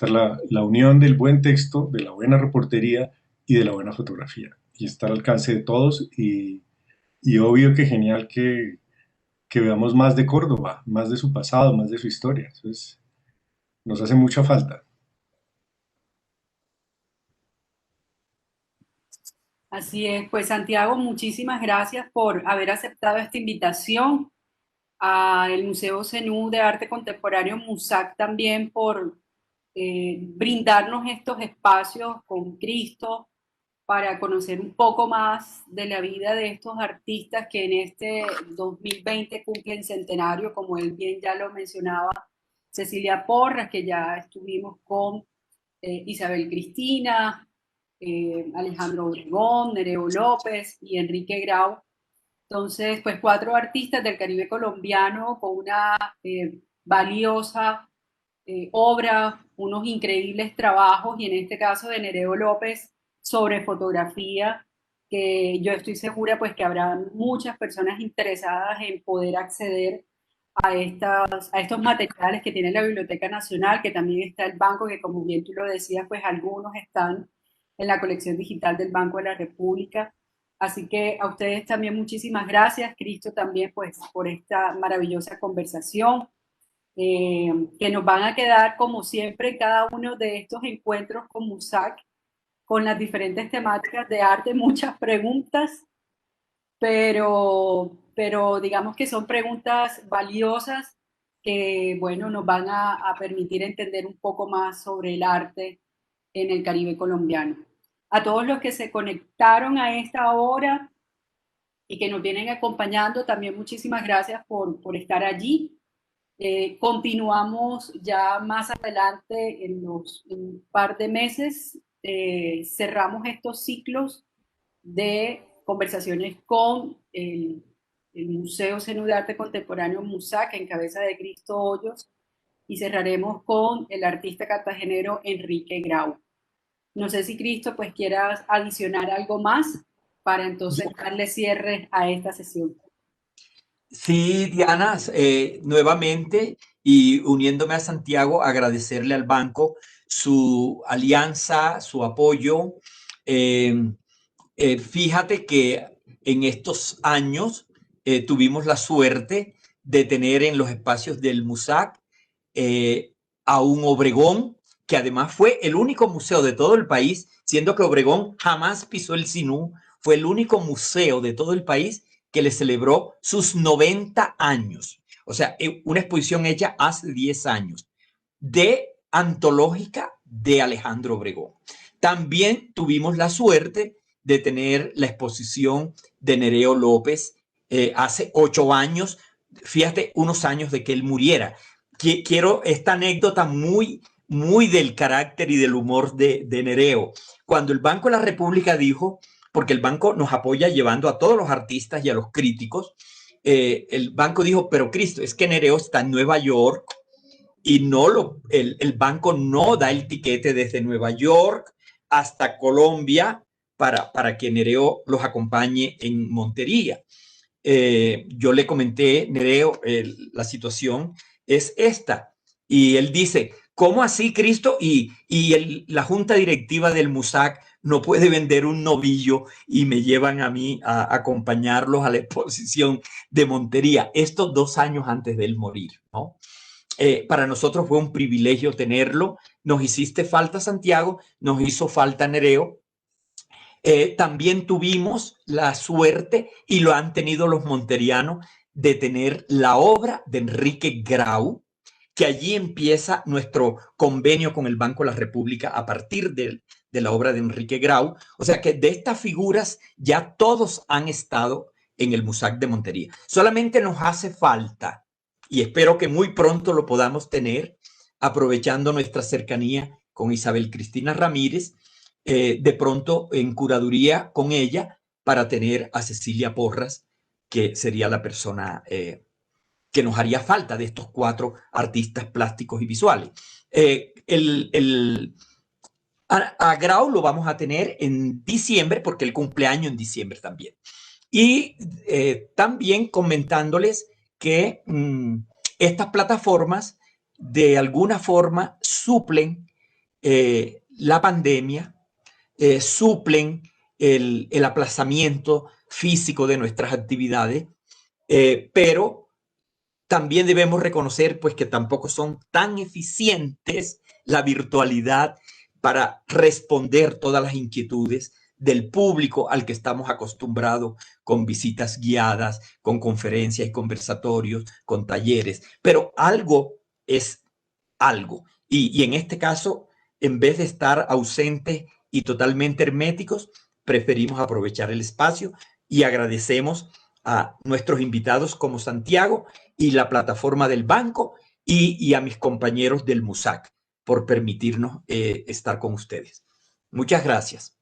la unión del buen texto, de la buena reportería y de la buena fotografía. Y está al alcance de todos y obvio que genial que veamos más de Córdoba, más de su pasado, más de su historia. Entonces, nos hace mucha falta. Así es, pues Santiago, muchísimas gracias por haber aceptado esta invitación, al Museo Zenú de Arte Contemporáneo MUSAC también por brindarnos estos espacios con Cristo para conocer un poco más de la vida de estos artistas que en este 2020 cumplen centenario, como él bien ya lo mencionaba, Cecilia Porras, que ya estuvimos con Isabel Cristina, Alejandro Obregón, Nereo López y Enrique Grau. Entonces, pues 4 artistas del Caribe colombiano con una valiosa obra, unos increíbles trabajos y en este caso de Nereo López sobre fotografía, que yo estoy segura pues que habrá muchas personas interesadas en poder acceder a estos materiales que tiene la Biblioteca Nacional, que también está el banco, que como bien tú lo decías, pues algunos están en la colección digital del Banco de la República. Así que a ustedes también muchísimas gracias, Cristo también pues por esta maravillosa conversación, que nos van a quedar como siempre cada uno de estos encuentros con MUSAC, con las diferentes temáticas de arte, muchas preguntas, pero digamos que son preguntas valiosas que, bueno, nos van a permitir entender un poco más sobre el arte en el Caribe colombiano. A todos los que se conectaron a esta hora y que nos vienen acompañando, también muchísimas gracias por estar allí. Continuamos ya más adelante en un par de meses. Cerramos estos ciclos de conversaciones con el Museo Zenú de Arte Contemporáneo MUSAC, en cabeza de Cristo Hoyos, y cerraremos con el artista cartagenero Enrique Grau. No sé si Cristo pues quieras adicionar algo más para entonces darle cierre a esta sesión. Sí, Diana, nuevamente y uniéndome a Santiago, agradecerle al banco su alianza, su apoyo. Fíjate que en estos años tuvimos la suerte de tener en los espacios del MUSAC a un Obregón, que además fue el único museo de todo el país, siendo que Obregón jamás pisó el Sinú, fue el único museo de todo el país que le celebró sus 90 años. O sea, una exposición hecha hace 10 años de antológica de Alejandro Obregón. También tuvimos la suerte de tener la exposición de Nereo López hace 8 años, fíjate, unos años de que él muriera. Quiero esta anécdota muy del carácter y del humor de Nereo. Cuando el Banco de la República dijo, porque el banco nos apoya llevando a todos los artistas y a los críticos, el banco dijo, pero Cristo, es que Nereo está en Nueva York y el banco no da el tiquete desde Nueva York hasta Colombia para que Nereo los acompañe en Montería. Yo le comenté, Nereo, la situación es esta. Y él dice, ¿cómo así, Cristo? Y la junta directiva del MUSAC no puede vender un novillo y me llevan a mí a acompañarlos a la exposición de Montería. Esto 2 años antes de él morir, ¿no? Para nosotros fue un privilegio tenerlo. Nos hiciste falta, Santiago, nos hizo falta Nereo. También tuvimos la suerte, y lo han tenido los monterianos, de tener la obra de Enrique Grau, que allí empieza nuestro convenio con el Banco de la República a partir de la obra de Enrique Grau. O sea que de estas figuras ya todos han estado en el MUSAC de Montería. Solamente nos hace falta, y espero que muy pronto lo podamos tener, aprovechando nuestra cercanía con Isabel Cristina Ramírez, de pronto en curaduría con ella, para tener a Cecilia Porras, que sería la persona que nos haría falta de estos 4 artistas plásticos y visuales. A Grau lo vamos a tener en diciembre, porque el cumpleaños en diciembre también. Y también comentándoles que estas plataformas de alguna forma suplen la pandemia, suplen el aplazamiento físico de nuestras actividades, pero también debemos reconocer pues que tampoco son tan eficientes la virtualidad para responder todas las inquietudes del público al que estamos acostumbrados, con visitas guiadas, con conferencias y conversatorios, con talleres. Pero algo es algo. Y en este caso, en vez de estar ausentes y totalmente herméticos, preferimos aprovechar el espacio, y agradecemos a nuestros invitados como Santiago y la plataforma del banco, y a mis compañeros del MUSAC por permitirnos estar con ustedes. Muchas gracias.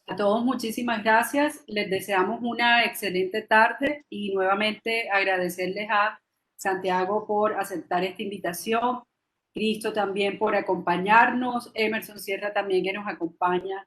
A todos muchísimas gracias. Les deseamos una excelente tarde y nuevamente agradecerles a Santiago por aceptar esta invitación, Cristo también por acompañarnos, Emerson Sierra también, que nos acompaña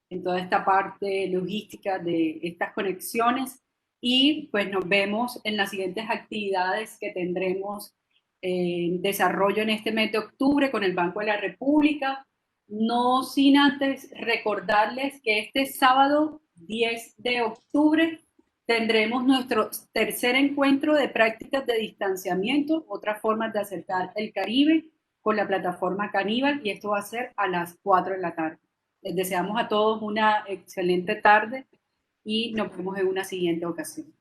en toda esta parte logística de estas conexiones, y pues nos vemos en las siguientes actividades que tendremos en desarrollo en este mes de octubre con el Banco de la República. No sin antes recordarles que este sábado 10 de octubre tendremos nuestro tercer encuentro de prácticas de distanciamiento, otras formas de acercar el Caribe, con la plataforma Caníbal, y esto va a ser a las 4 de la tarde. Les deseamos a todos una excelente tarde y nos vemos en una siguiente ocasión.